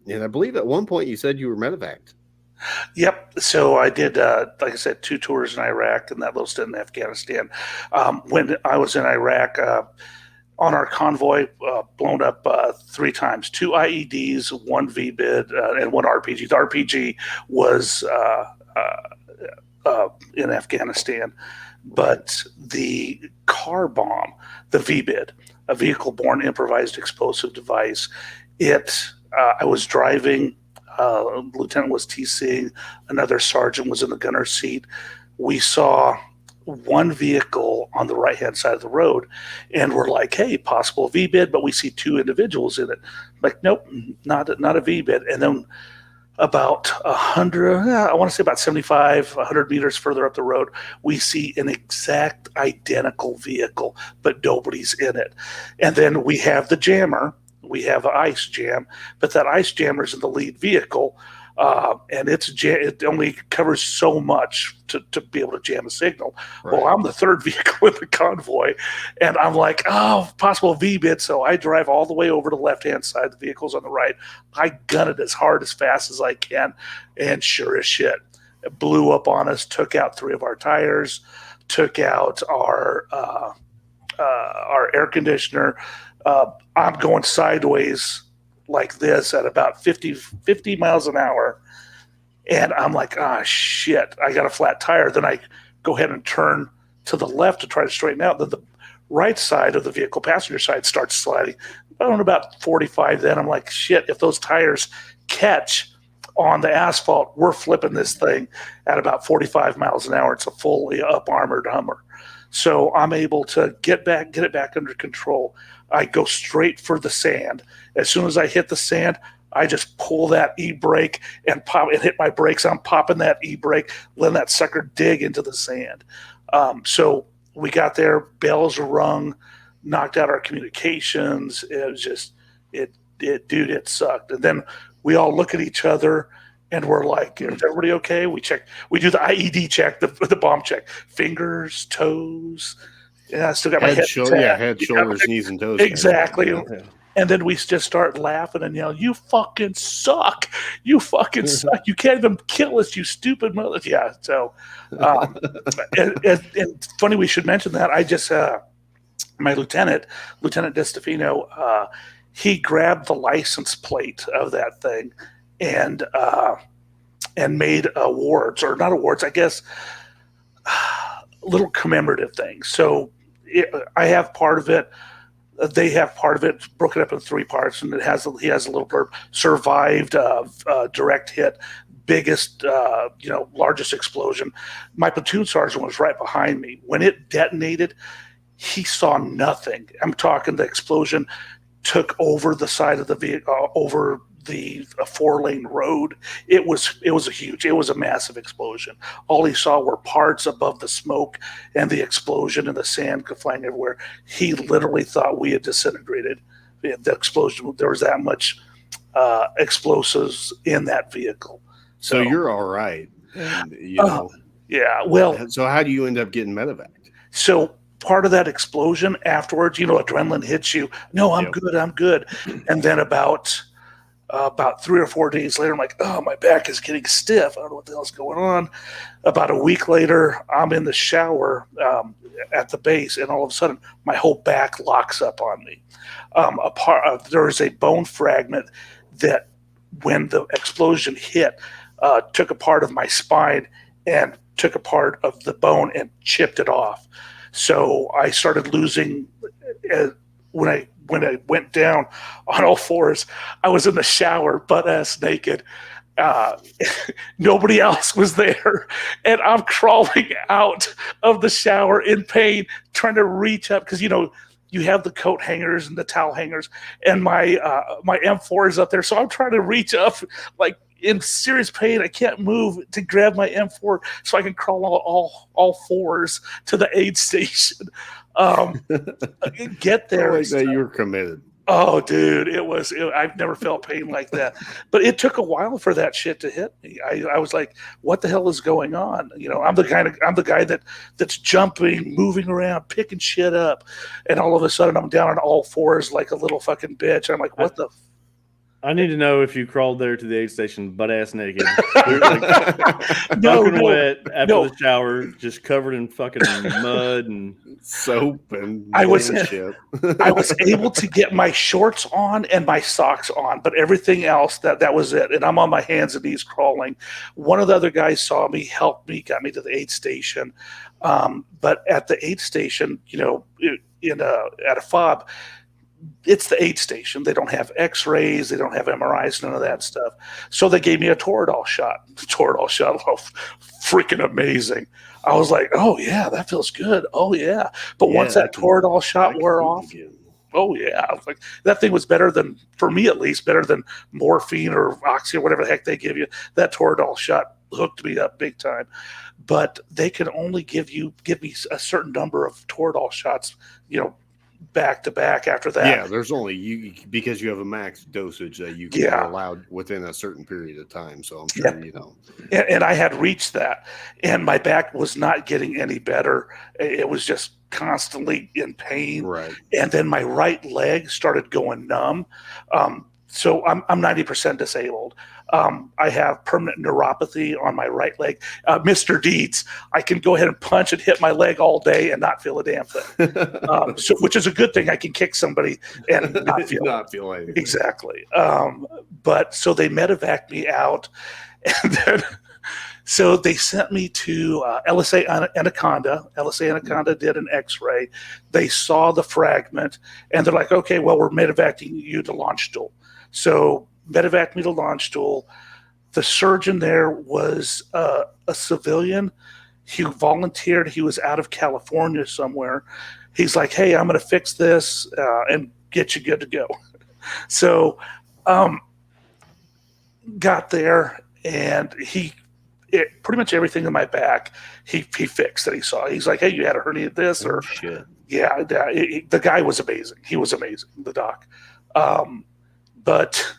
and I believe at one point you said you were medevaced. Yep. So I did, like I said, 2 tours in Iraq and that little stint in Afghanistan. When I was in Iraq, on our convoy, blown up 3 times, 2 IEDs, 1 VBID, and 1 RPG. The RPG was in Afghanistan, but the car bomb, the VBID, a vehicle-borne improvised explosive device, I was driving. Lieutenant was TCing, another sergeant was in the gunner's seat. We saw 1 vehicle on the right-hand side of the road, and we're like, "Hey, possible VBID," but we see 2 individuals in it. Like, nope, not a VBID. And then about 100, I want to say about 75, 100 meters further up the road, we see an exact identical vehicle, but nobody's in it. And then we have the jammer. We have an ice jam, but that ice jammer is in the lead vehicle. and it only covers so much to be able to jam a signal. Right. Well, I'm the third vehicle in the convoy, and I'm like, oh, possible V-bit. So I drive all the way over to the left-hand side. The vehicle's on the right. I gun it as hard, as fast as I can, and sure as shit, it blew up on us, took out 3 of our tires, took out our air conditioner. I'm going sideways like this at about 50 miles an hour. And I'm like, shit, I got a flat tire. Then I go ahead and turn to the left to try to straighten out. Then the right side of the vehicle, passenger side, starts sliding. On about 45, then I'm like, shit, if those tires catch on the asphalt, we're flipping this thing at about 45 miles an hour. It's a fully up-armored Hummer. So I'm able to get it back under control. I go straight for the sand. As soon as I hit the sand, I just pull that e-brake and pop and hit my brakes. I'm popping that e-brake, letting that sucker dig into the sand. So we got there, bells were rung, knocked out our communications. It was just, it sucked. And then we all look at each other and we're like, is everybody okay? We do the IED check, the bomb check, fingers, toes. Yeah, I still got my head. Head, shoulders, knees, and toes. Exactly. Yeah. And then we just start laughing and yell, "You fucking suck! You fucking suck! You can't even kill us, you stupid mother!" Yeah. So, and funny we should mention that. I just my Lieutenant DeStefano, he grabbed the license plate of that thing and made awards, or not awards, I guess, little commemorative things. So I have part of it. They have part of it broken up in 3 parts, and he has a little blurb: survived direct hit, biggest, largest explosion. My platoon sergeant was right behind me. When it detonated, he saw nothing. I'm talking the explosion took over the side of the vehicle, over the 4-lane road. It was a massive explosion. All he saw were parts above the smoke and the explosion, and the sand flying everywhere. He literally thought we had disintegrated. The explosion, there was that much explosives in that vehicle. So you're all right. And, yeah. Well, so how do you end up getting medevac? So part of that explosion afterwards, adrenaline hits you. No, I'm good. And then about 3 or 4 days later, I'm like, oh, my back is getting stiff. I don't know what the hell's going on. About a week later, I'm in the shower at the base, and all of a sudden, my whole back locks up on me. There is a bone fragment that, when the explosion hit, took a part of my spine and took a part of the bone and chipped it off. So I started losing when I went down on all fours. I was in the shower, butt-ass naked. Nobody else was there. And I'm crawling out of the shower in pain, trying to reach up, because, you have the coat hangers and the towel hangers, and my M4 is up there. So I'm trying to reach up, like, in serious pain. I can't move to grab my M4 so I can crawl all fours to the aid station. Get there. Like that, you were committed. Oh, dude, I've never felt pain like that. But it took a while for that shit to hit me. I was like, what the hell is going on? I'm the guy that's jumping, moving around, picking shit up, and all of a sudden I'm down on all fours like a little fucking bitch. I'm like, what the I need to know if you crawled there to the aid station butt ass naked, no, wet after the shower, just covered in fucking mud and soap and I was shit. I was able to get my shorts on and my socks on, but everything else that was it. And I'm on my hands and knees crawling. One of the other guys saw me, helped me, got me to the aid station. But at the aid station, at a FOB, it's the aid station. They don't have x-rays. They don't have MRIs, none of that stuff. So they gave me a Toradol shot. Oh, freaking amazing. I was like, oh, yeah, that feels good. Oh, yeah. But once that Toradol shot wore off, oh, yeah. Like, that thing was better than, for me at least, better than morphine or oxy or whatever the heck they give you. That Toradol shot hooked me up big time. But they can only give me a certain number of Toradol shots, back to back after that. Yeah, there's only because you have a max dosage that you can are allowed within a certain period of time. So I'm sure And I had reached that, and my back was not getting any better. It was just constantly in pain. Right. And then my right leg started going numb. So I'm 90% disabled. I have permanent neuropathy on my right leg. Mr. Deeds, I can go ahead and punch and hit my leg all day and not feel a damn thing. Which is a good thing. I can kick somebody and not feel anything. Exactly. But so they medevaced me out, and then so they sent me to LSA Anaconda. LSA Anaconda did an X-ray. They saw the fragment, and they're like, "Okay, well, we're medevacing you to launch stool." So medevaced me to launch stool. The surgeon there was a civilian. He volunteered. He was out of California somewhere. He's like, "Hey, I'm going to fix this and get you good to go." So got there, and pretty much everything in my back he fixed that he saw. He's like, "Hey, you had a hernia this or shit." Yeah, the guy was amazing. He was amazing, the doc. But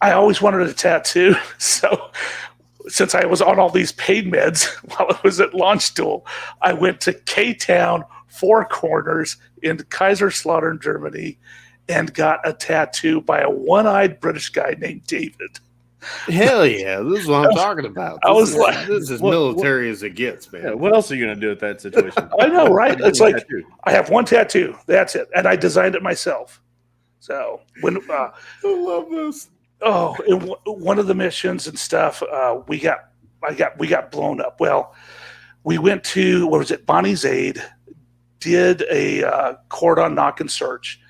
I always wanted a tattoo. So since I was on all these pain meds while I was at launch stool, I went to K-Town, Four Corners in Kaiserslautern, Germany, and got a tattoo by a one-eyed British guy named David. Hell yeah, this is what I'm talking about. This is as military as it gets, man. Yeah, what else are you going to do with that situation? I know, right? It's like, I have one tattoo. That's it. And I designed it myself. So when I love this. Oh, in one of the missions and stuff, we got blown up. Well, we went to, what was it, Bonnie's Aid, did a cordon knock and search.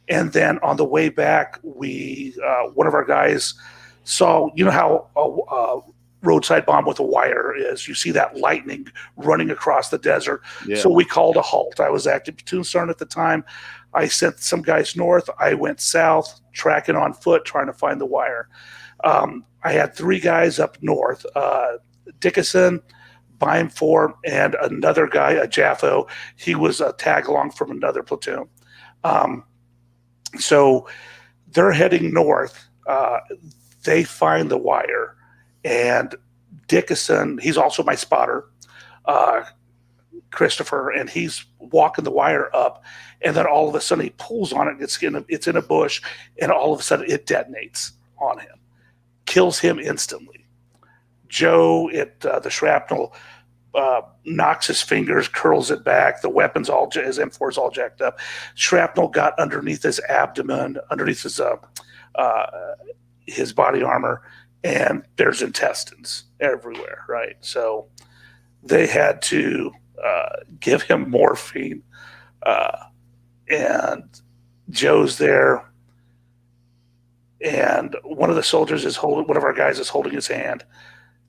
And then on the way back, one of our guys saw, you know how a roadside bomb with a wire is. You see that lightning running across the desert. Yeah. So we called a halt. I was active platoon sergeant at the time. I sent some guys north. I went south, tracking on foot, trying to find the wire. I had three guys up north, Dickinson, Bimefor, and another guy, a Jaffo. He was a tag-along from another platoon. So they're heading north. They find the wire. And Dickinson, he's also my spotter, Christopher, and he's walking the wire up, and then all of a sudden he pulls on it. It's in a bush, and all of a sudden it detonates on him, kills him instantly. Joe, the shrapnel knocks his fingers, curls it back. The weapon's his M4's all jacked up. Shrapnel got underneath his abdomen, underneath his body armor, and there's intestines everywhere, right? So they had to give him morphine, and Joe's there, and one of our guys is holding his hand,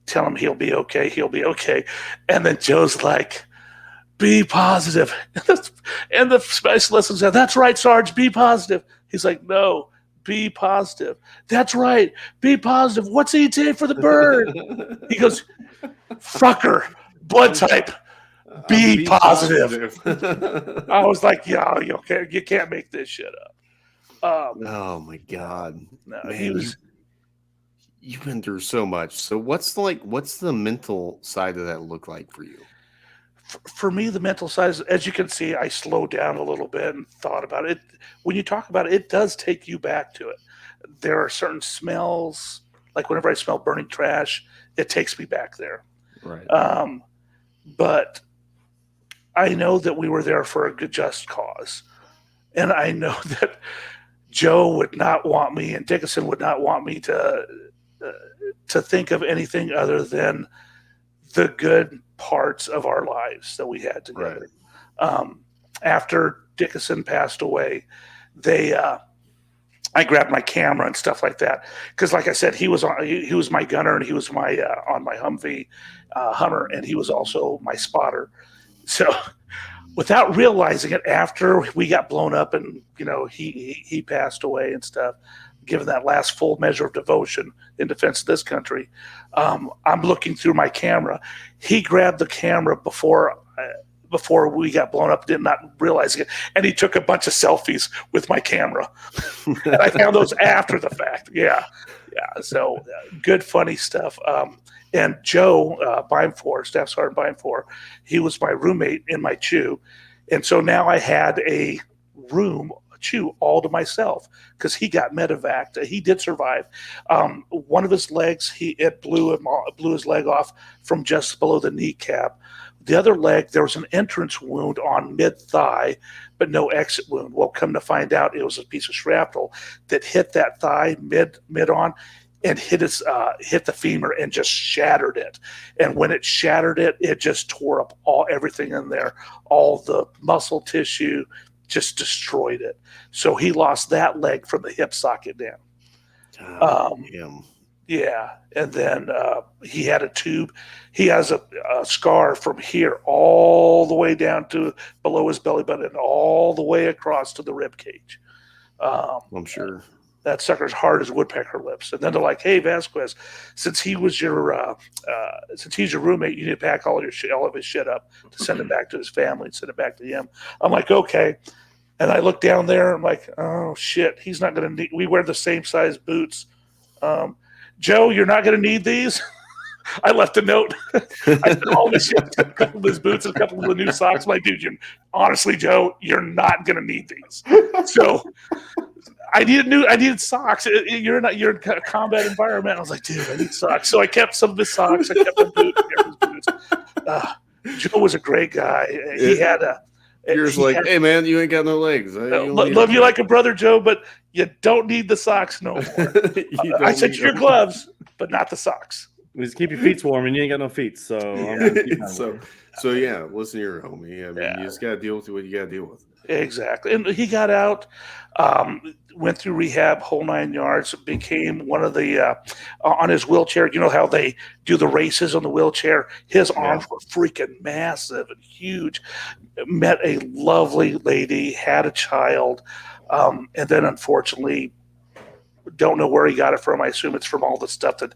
tell him he'll be okay. And then Joe's like, "Be positive." And the specialist said, "That's right, Sarge, be positive." He's like, "No, be positive." "That's right, be positive. What's ETA for the bird?" He goes, "Fucker, blood type, be positive." I was like, "Yeah, you can't make this shit up." Oh my God. No, man, you've been through so much. So what's the mental side of that look like for you? For me, the mental side, as you can see, I slowed down a little bit and thought about it. When you talk about it, it does take you back to it. There are certain smells, like whenever I smell burning trash, it takes me back there. Right. But I know that we were there for a good, just cause. And I know that Joe would not want me, and Dickinson would not want me to think of anything other than the good parts of our lives that we had together. Right. After Dickinson passed away, I grabbed my camera and stuff like that, because, like I said, he was my gunner, and he was my on my Humvee Hummer, and he was also my spotter. So, without realizing it, after we got blown up and he passed away and stuff, given that last full measure of devotion in defense of this country, I'm looking through my camera. He grabbed the camera before before we got blown up, did not realize it. And he took a bunch of selfies with my camera. And I found those after the fact. Yeah. So good, funny stuff. And Joe Beimfor, Staff Sergeant Beimfor, he was my roommate in my chew. And so now I had a room, chew, all to myself because he got medevac. He did survive. One of his legs, it blew his leg off from just below the kneecap. The other leg, there was an entrance wound on mid-thigh, but no exit wound. Well, come to find out, it was a piece of shrapnel that hit that thigh mid-on and hit the femur and just shattered it. And when it shattered it, it just tore up everything in there. All the muscle tissue just destroyed it. So he lost that leg from the hip socket down. Yeah, and then he had a tube. He has a scar from here all the way down to below his belly button and all the way across to the rib cage. I'm sure that sucker's hard as woodpecker lips. And then they're like, "Hey, Vazquez, since he's your roommate, you need to pack all of his shit up to send it back to his family and send it back to him." I'm like, "Okay." And I look down there. I'm like, "Oh shit, he's not gonna need." We wear the same size boots. Joe, you're not going to need these. I left a note. I put all this shit, a couple of his boots and a couple of the new socks. I'm like, dude, honestly, Joe, you're not going to need these. So I needed socks. You're in a combat environment. I was like, dude, I need socks. So I kept some of his socks. I kept his boots. Joe was a great guy. He had a. You're just like, hey, man, you ain't got no legs. Love you like a brother, Joe, but you don't need the socks no more. I said your gloves, but not the socks. Just keep your feet warm, and you ain't got no feet. So, so yeah, listen here, homie. I mean, you just got to deal with what you got to deal with. Exactly. And he got out, went through rehab, whole 9 yards, became one of the, on his wheelchair, you know how they do the races on the wheelchair? His arms were freaking massive and huge. Met a lovely lady, had a child, and then unfortunately, don't know where he got it from. I assume it's from all the stuff that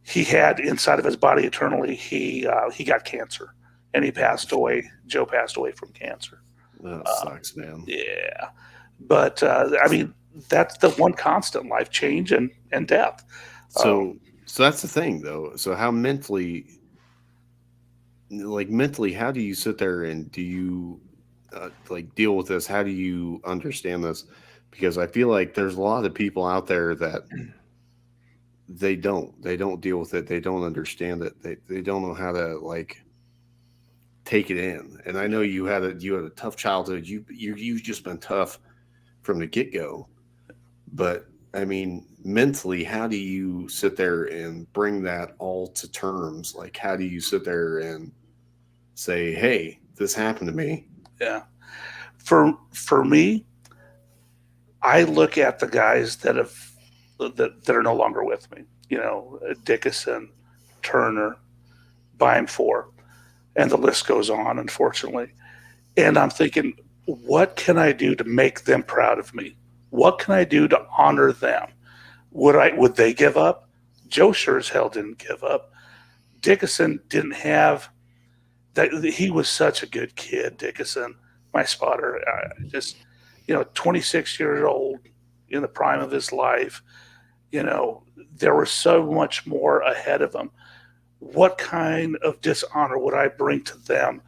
he had inside of his body internally. He got cancer, and he passed away. Joe passed away from cancer. That sucks, man. Yeah. But, I mean, that's the one constant, life change and death. So that's the thing, though. So how mentally, how do you sit there and do you, deal with this? How do you understand this? Because I feel like there's a lot of people out there that they don't deal with it. They don't understand it. They don't know how to, take it in. And I know you had a tough childhood. You've just been tough from the get-go. But I mean, mentally, how do you sit there and bring that all to terms? Like, how do you sit there and say, "Hey, this happened to me"? Yeah. For me, I look at the guys that are no longer with me. You know, Dickinson, Turner, Beimfor. And the list goes on, unfortunately. And I'm thinking, what can I do to make them proud of me? What can I do to honor them? Would they give up? Joe sure as hell didn't give up. Dickinson didn't have that. He was such a good kid, Dickinson, my spotter. 26 years old, in the prime of his life. You know, there was so much more ahead of him. What kind of dishonor would I bring to them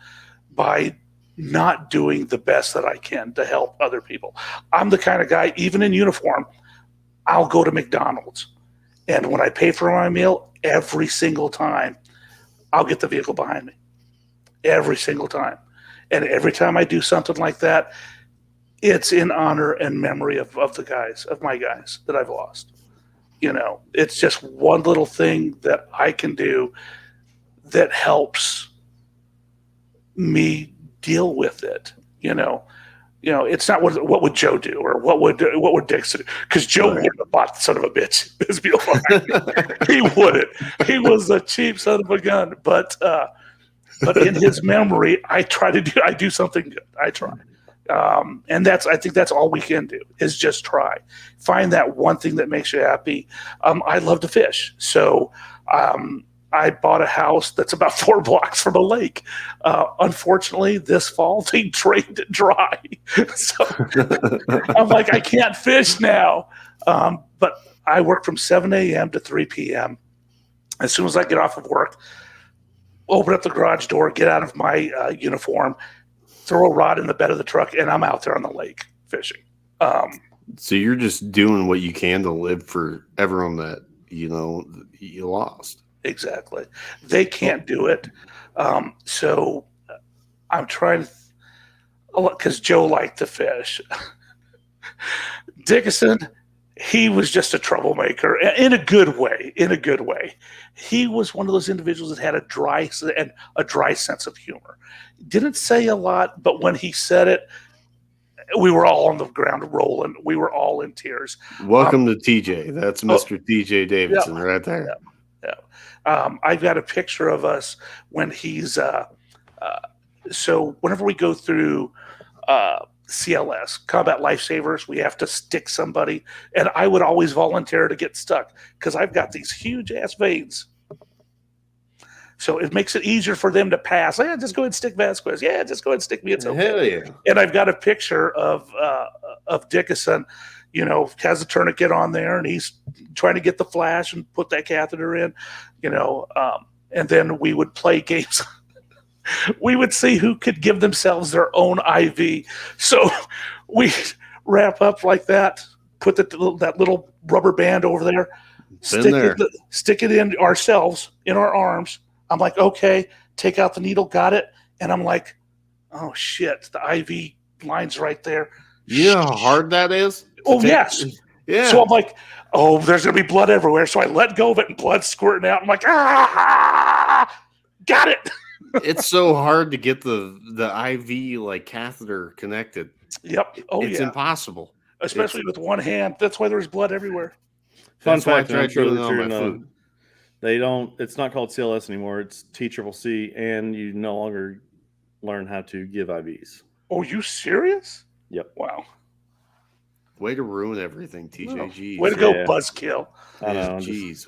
by not doing the best that I can to help other people? I'm the kind of guy, even in uniform, I'll go to McDonald's. And when I pay for my meal, every single time, I'll get the vehicle behind me. Every single time. And every time I do something like that, it's in honor and memory of my guys that I've lost. You know, it's just one little thing that I can do that helps me deal with it. You know, it's not what would Joe do or what would Dixon do? Because Joe wouldn't have bought the son of a bitch his meal. He wouldn't. He was a cheap son of a gun. But in his memory, I do something good. I try. And I think that's all we can do is just try. Find that one thing that makes you happy. I love to fish. So I bought a house that's about 4 blocks from a lake. Unfortunately, this fall they drained it dry. So I'm like, I can't fish now. But I work from 7 a.m. to 3 p.m. As soon as I get off of work, open up the garage door, get out of my uniform, throw a rod in the bed of the truck, and I'm out there on the lake fishing. So you're just doing what you can to live forever on that, you lost. Exactly. They can't do it. So I'm trying to, because Joe liked to fish. Dickinson, he was just a troublemaker in a good way. In a good way. He was one of those individuals that had a dry sense of humor. Didn't say a lot, but when he said it, we were all on the ground rolling. We were all in tears. Welcome to TJ. That's Mr. TJ Davidson right there. Yeah. I've got a picture of us when he's so whenever we go through CLS, Combat Lifesavers, we have to stick somebody, and I would always volunteer to get stuck because I've got these huge ass veins. So it makes it easier for them to pass. Yeah, just go ahead and stick Vazquez. Yeah, just go ahead and stick me. It's okay. Hell yeah. And I've got a picture of Dickinson, has a tourniquet on there, and he's trying to get the flash and put that catheter in, and then we would play games. We would see who could give themselves their own IV. So we wrap up like that, put that little rubber band over there, stick it in ourselves, in our arms. I'm like, okay, take out the needle, got it. And I'm like, oh shit, the IV line's right there. You know how hard that is? Oh, yes. Yeah. So I'm like, oh, there's going to be blood everywhere. So I let go of it and blood squirting out. I'm like, got it. It's so hard to get the IV like catheter connected. Yep. Oh, it's impossible. Especially with one hand. That's why there's blood everywhere. Fun fact, I'm sure that they don't. It's not called CLS anymore. It's TCCC, and you no longer learn how to give IVs. Oh, you serious? Yep. Wow. Way to ruin everything, TJ. Way to go, Buzzkill. I know. Jeez,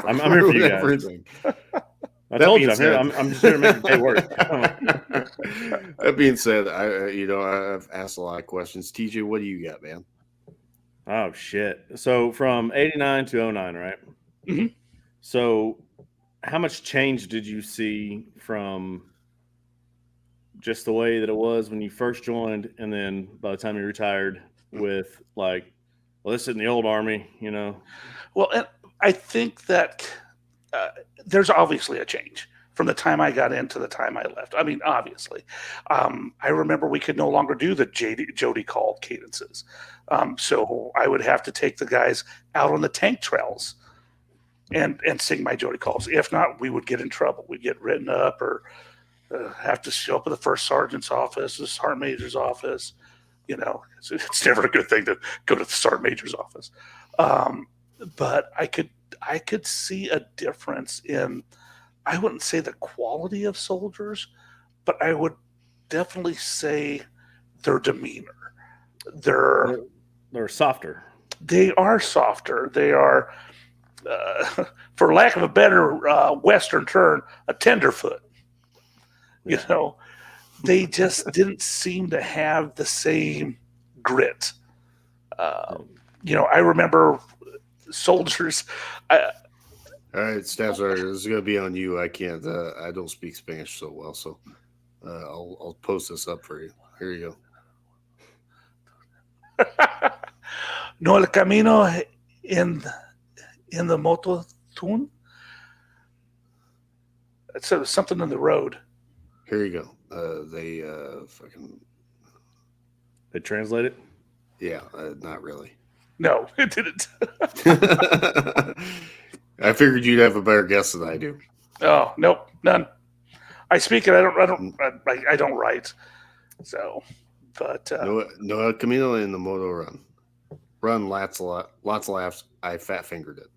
I'm here for you guys. Everything. I told you, I'm just here to make it work. That being said, I've asked a lot of questions. TJ, what do you got, man? Oh shit! So from '89 to '09, right? Mm-hmm. So, how much change did you see from just the way that it was when you first joined, and then by the time you retired, with like, well, this is in the old Army, Well, and I think that there's obviously a change from the time I got in to the time I left. I mean, obviously. I remember we could no longer do the Jody call cadences. So I would have to take the guys out on the tank trails and sing my Jody calls. If not, we would get in trouble. We'd get written up or have to show up at the first sergeant's office, the sergeant major's office. It's never a good thing to go to the sergeant major's office. But I could see a difference in, I wouldn't say the quality of soldiers, but I would definitely say their demeanor. They're softer. They are softer. They are, for lack of a better Western term, a tenderfoot. They just didn't seem to have the same grit. I remember soldiers. All right, Staff Sergeant, this is going to be on you. I can't. I don't speak Spanish so well, so I'll post this up for you. Here you go. No el camino in the moto tune. It said something in the road. Here you go. They translate it? Yeah, not really. No, it didn't. I figured you'd have a better guess than I do. Oh, nope, none. I speak it. I don't write. So, but no El Camino in the moto run. Run lots of laughs. I fat fingered it.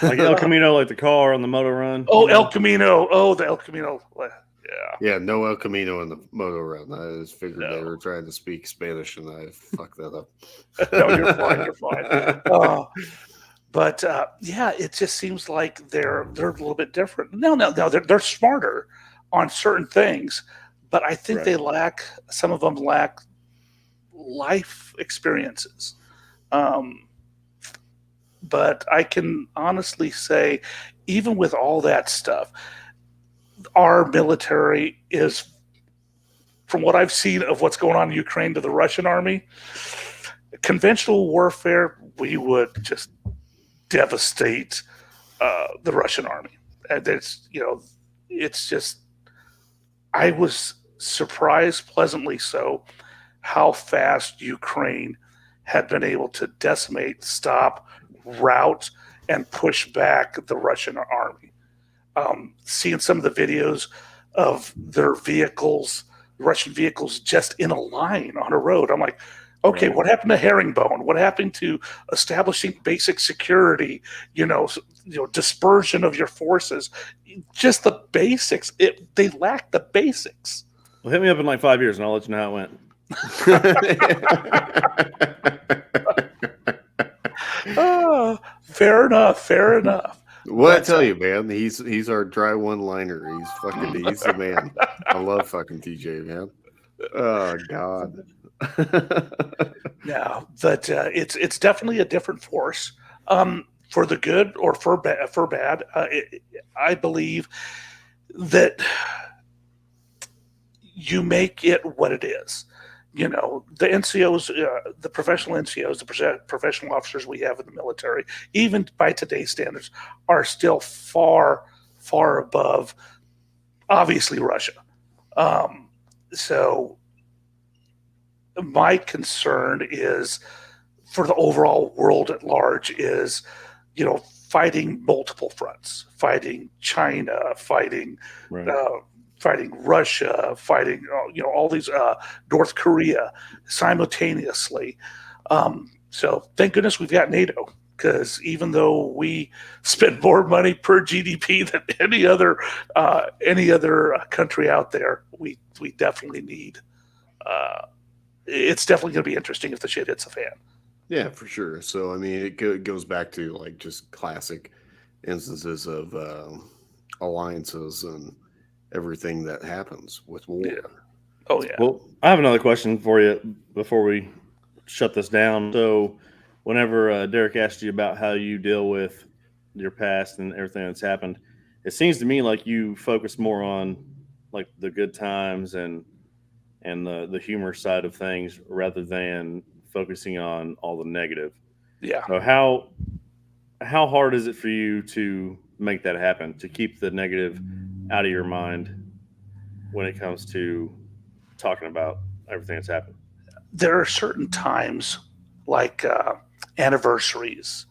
Like El Camino, like the car on the moto run. Oh, El Camino. Oh, the El Camino. Yeah. Yeah, no El Camino in the moto run. I just figured they were trying to speak Spanish, and I fucked that up. No, you're fine. You're fine. But yeah, it just seems like they're a little bit different. No, they're smarter on certain things, but I think Right. they lack. Some of them lack life experiences. Um, but I can honestly say, even with all that stuff, our military is, from what I've seen of what's going on in Ukraine to the Russian army, conventional warfare, we would just devastate the Russian army. And it's just, I was surprised, pleasantly so, how fast Ukraine had been able to decimate, stop, rout, and push back the Russian army. Seeing some of the videos of their vehicles, Russian vehicles, just in a line on a road, I'm like, okay, Right. what happened to herringbone? What happened to establishing basic security? Dispersion of your forces, just the basics. They lack the basics. Well, hit me up in like 5 years, and I'll let you know how it went. Fair enough. Fair enough. What I But tell you, man, he's our dry one-liner. He's the man. I love fucking TJ, man. Oh God. yeah, but it's definitely a different force. For the good or for bad. I believe that you make it what it is. The NCOs, the professional NCOs, the professional officers we have in the military, even by today's standards, are still far, far above, obviously, Russia. So my concern is, for the overall world at large, is, fighting multiple fronts, fighting China, fighting Right. fighting Russia, fighting all these North Korea simultaneously. So thank goodness we've got NATO, because even though we spend more money per GDP than any other country out there, we definitely need. It's definitely going to be interesting if the shit hits the fan. Yeah, for sure. So I mean, it goes back to like just classic instances of alliances and everything that happens with war. Yeah. Oh yeah. Well, I have another question for you before we shut this down. So, whenever Derek asked you about how you deal with your past and everything that's happened, it seems to me like you focus more on like the good times and the humor side of things rather than focusing on all the negative. Yeah. So how hard is it for you to make that happen, to keep the negative out of your mind when it comes to talking about everything that's happened? There are certain times, like anniversaries,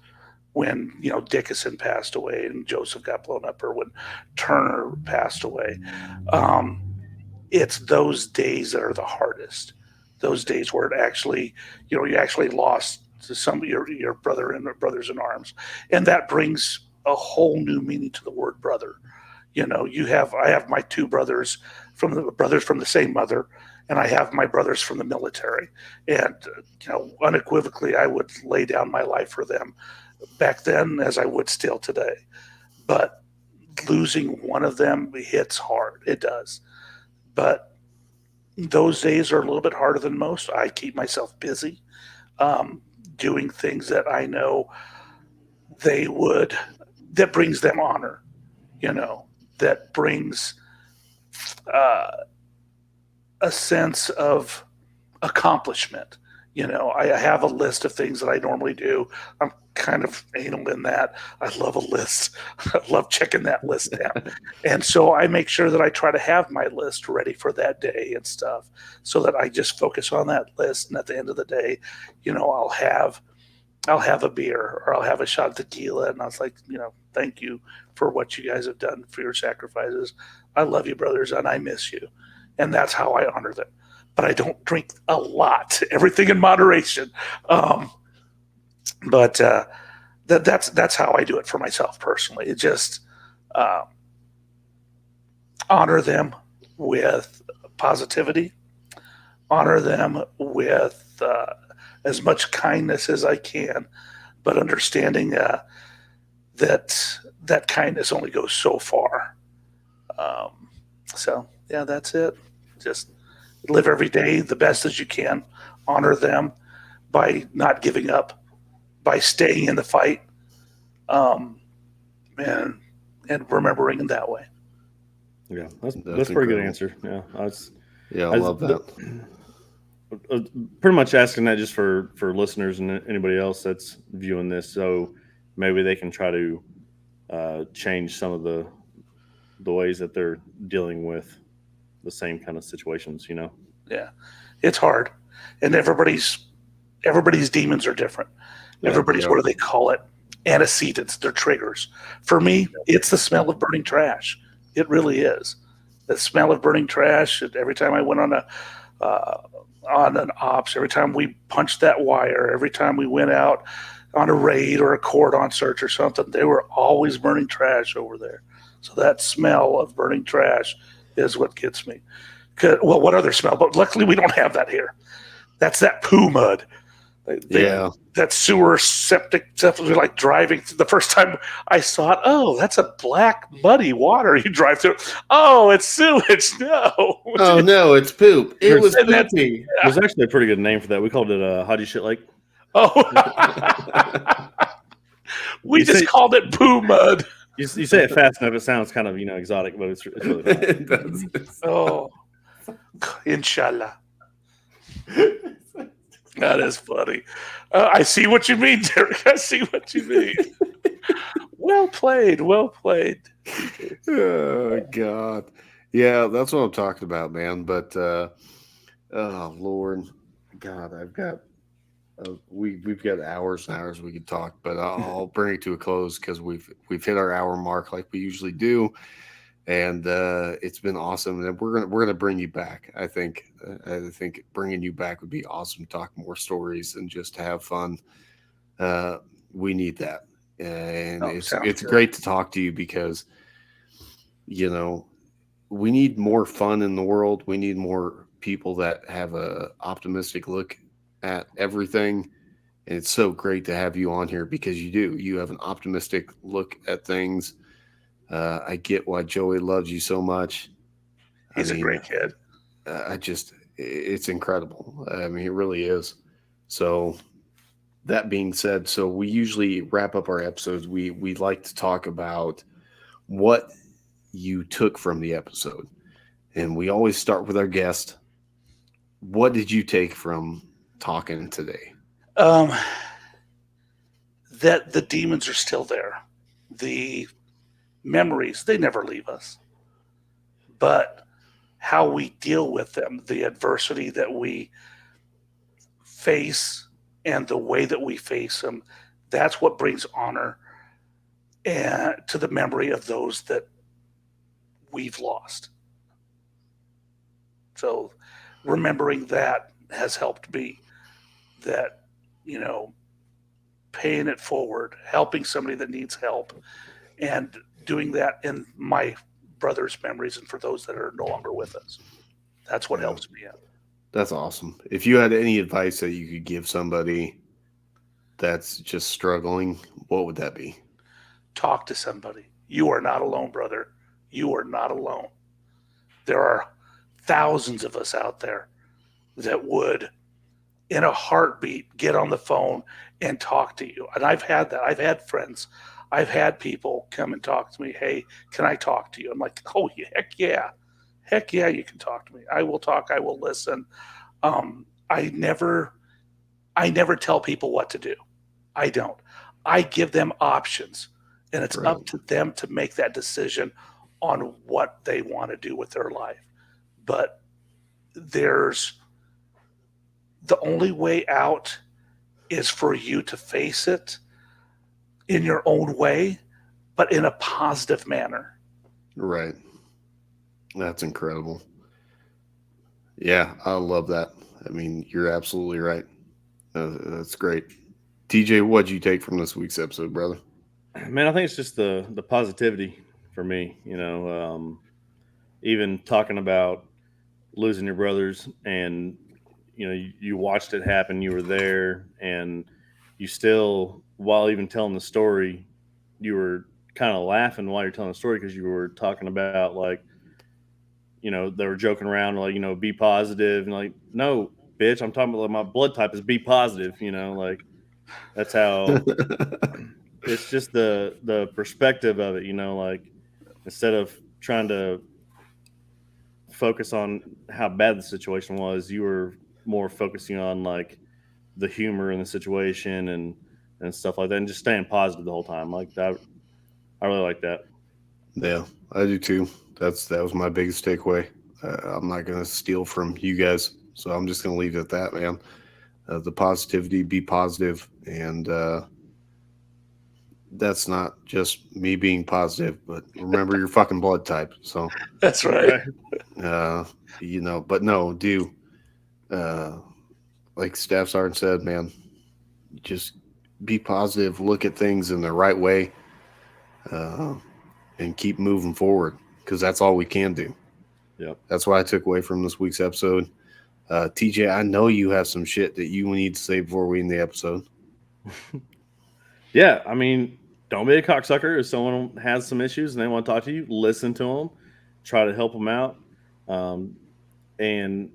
when Dickinson passed away and Joseph got blown up, or when Turner passed away. It's those days that are the hardest. Those days where it actually, you actually lost to some of your brothers in arms, and that brings a whole new meaning to the word brother. I have my two brothers from the same mother, and I have my brothers from the military, and unequivocally, I would lay down my life for them back then as I would still today. But losing one of them hits hard. It does. But those days are a little bit harder than most. I keep myself busy, doing things that I know that brings them honor, that brings uh, a sense of accomplishment. I have a list of things that I normally do. I'm kind of anal in that. I love a list. I love checking that list down. And so I make sure that I try to have my list ready for that day and stuff, so that I just focus on that list. And at the end of the day, I'll have a beer, or I'll have a shot of tequila. And I was like, thank you for what you guys have done, for your sacrifices. I love you, brothers, and I miss you. And that's how I honor them. But I don't drink a lot. Everything in moderation. But that's how I do it for myself personally. It just honor them with positivity, honor them with as much kindness as I can, but understanding that kindness only goes so far. So yeah, that's it. Just live every day the best as you can. Honor them by not giving up, by staying in the fight, um, and remembering in that way. Yeah, that's a pretty good answer. Yeah, I love that. Pretty much asking that just for listeners and anybody else that's viewing this, so maybe they can try to change some of the ways that they're dealing with the same kind of situations. Yeah, it's hard, and everybody's demons are different. Everybody's, what do they call it? Antecedents, they're triggers. For me, it's the smell of burning trash. It really is. The smell of burning trash. Every time I went on an ops, every time we punched that wire, every time we went out on a raid or a cordon search or something, they were always burning trash over there. So that smell of burning trash is what gets me. Well, what other smell? But luckily we don't have that here. That's that poo mud. That sewer septic stuff was like driving. The first time I saw it, oh, that's a black muddy water you drive through. Oh, it's sewage. No. Oh no, it's poop. It was poopy. There's actually a pretty good name for that. We called it Hottie Shit Lake. Oh, we just called it poo mud. You say it fast enough, it sounds kind of exotic, but it's really not. It does. Oh, inshallah. That is funny. I see what you mean, Derek. I see what you mean. Well played. Well played. Oh God, yeah, that's what I'm talking about, man. But oh Lord, God, I've got we've got hours and hours we could talk, but I'll bring it to a close because we've hit our hour mark like we usually do. And it's been awesome, and we're gonna bring you back. I think bringing you back would be awesome. Talk more stories and just have fun. We need that, and it's great to talk to you because we need more fun in the world. We need more people that have a optimistic look at everything, and it's so great to have you on here because you have an optimistic look at things. I get why Joey loves you so much. He's a great kid. It's incredible. I mean, it really is. So that being said, so we usually wrap up our episodes. We like to talk about what you took from the episode. And we always start with our guest. What did you take from talking today? That the demons are still there. The memories, they never leave us. But how we deal with them, the adversity that we face and the way that we face them, that's what brings honor and to the memory of those that we've lost. So remembering that has helped me. That, paying it forward, helping somebody that needs help, and doing that in my brother's memories and for those that are no longer with us. That's what helps me out. That's awesome. If you had any advice that you could give somebody that's just struggling, what would that be? Talk to somebody. You are not alone, brother. You are not alone. There are thousands of us out there that would, in a heartbeat, get on the phone and talk to you. And I've had that. I've had friends. I've had people come and talk to me. Hey, can I talk to you? I'm like, oh, heck yeah. Heck yeah, you can talk to me. I will talk. I will listen. I never tell people what to do. I don't. I give them options, and it's up to them to make that decision on what they want to do with their life. But the only way out is for you to face it in your own way, but in a positive manner. Right. That's incredible. Yeah, I love that. I mean, you're absolutely right. That's great. TJ, what'd you take from this week's episode, brother? Man, I think it's just the positivity for me. Even talking about losing your brothers, and you watched it happen. You were there, and you still while even telling the story, you were kind of laughing while you're telling the story because you were talking about like, they were joking around like, be positive and like, no, bitch, I'm talking about like, my blood type is B positive, like that's how it's just the perspective of it, like instead of trying to focus on how bad the situation was, you were more focusing on like the humor in the situation and stuff like that, and just staying positive the whole time. Like that, I really like that. Yeah, I do too. That was my biggest takeaway. I'm not gonna steal from you guys, so I'm just gonna leave it at that, man. The positivity, be positive, and that's not just me being positive, but remember your fucking blood type. So, That's right. uh, but no, uh, like Staff Sergeant said, man, just be positive, look at things in the right way, uh, and keep moving forward because that's all we can do. Yep. That's what I took away from this week's episode. TJ, I know you have some shit that you need to say before we end the episode. Yeah, I mean, don't be a cocksucker. If someone has some issues and they want to talk to you, listen to them, try to help them out, and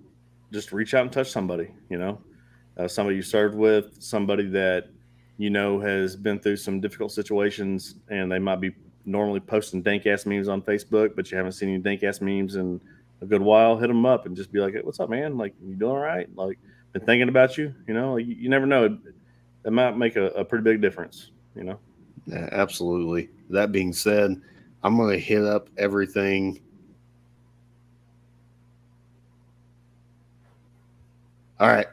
just reach out and touch somebody. Somebody you served with, somebody that has been through some difficult situations, and they might be normally posting dank ass memes on Facebook, but you haven't seen any dank ass memes in a good while. Hit them up and just be like, hey, "What's up, man? Like, you doing all right? Like, been thinking about you. Like, you never know. It might make a pretty big difference. Yeah, absolutely. That being said, I'm going to hit up everything. All right.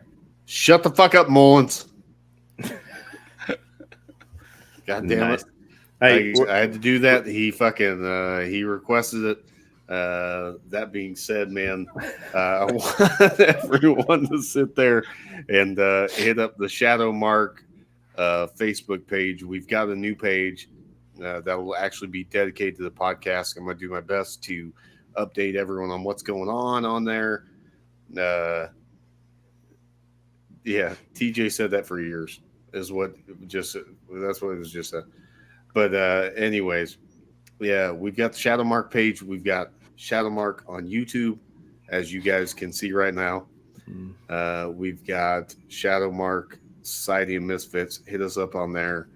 Shut the fuck up, Mullins. God damn Nice. it. Hey, I had to do that. He fucking he requested it. That being said, man, I want everyone to sit there and hit up the Shadow Mark Facebook page. We've got a new page that will actually be dedicated to the podcast. I'm going to do my best to update everyone on what's going on there. Yeah, TJ said that for years. That's what it was just a. But anyways, yeah, we've got the Shadow Mark page. We've got Shadow Mark on YouTube, as you guys can see right now. We've got Shadow Mark Society of Misfits. Hit us up on there.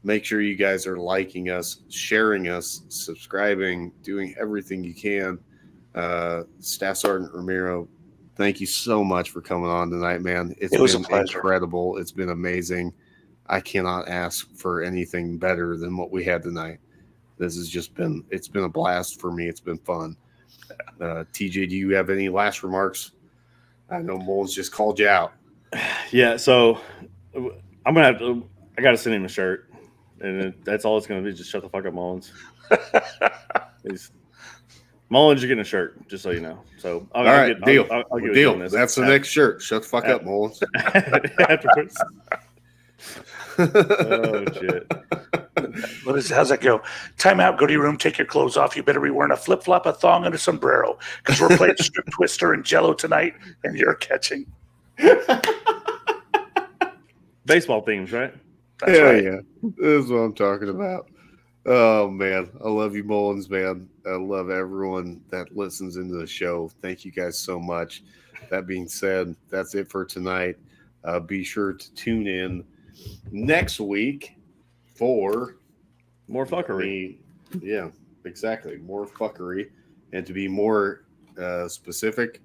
Make sure you guys are liking us, sharing us, subscribing, doing everything you can. Staff Sergeant Ramiro, thank you so much for coming on tonight, man. It was a been pleasure. incredible. It's been amazing. I cannot ask for anything better than what we had tonight. This has just been, it's been a blast for me. It's been fun. TJ, do you have any last remarks? I know Moles just called you out. Yeah, so I got to send him a shirt. And that's all it's going to be. Just shut the fuck up, Mullins. Mullins, you're getting a shirt, just so you know. So, all right, deal. I'll get deal. That's the next shirt. Shut the fuck up, Mullins. Afterwards. Oh, shit. How's that go? Time out, go to your room, take your clothes off. You better be wearing a flip-flop, a thong, and a sombrero because we're playing Strip Twister and Jello tonight, and you're catching. Baseball themes, right? That's right. Yeah. This is what I'm talking about. Oh, man. I love you, Mullins, man. I love everyone that listens into the show. Thank you guys so much. That being said, that's it for tonight. Be sure to tune in next week for more fuckery. Yeah, exactly. More fuckery. And to be more specific,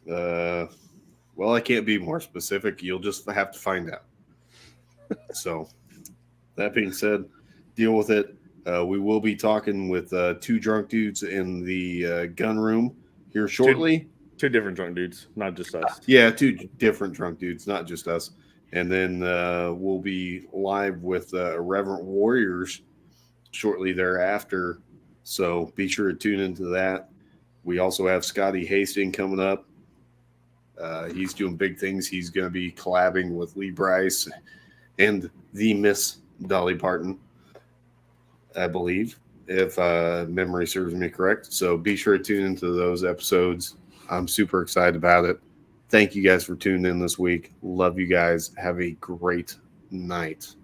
well, I can't be more specific. You'll just have to find out. So, that being said, deal with it. We will be talking with two drunk dudes in the gun room here shortly. Two different drunk dudes, not just us. Yeah, two different drunk dudes, not just us. And then we'll be live with Irreverent Warriors shortly thereafter. So be sure to tune into that. We also have Scotty Hastings coming up. He's doing big things. He's going to be collabing with Lee Bryce and the Miss Dolly Parton, I believe, if memory serves me correct. So be sure to tune into those episodes. I'm super excited about it. Thank you guys for tuning in this week. Love you guys. Have a great night.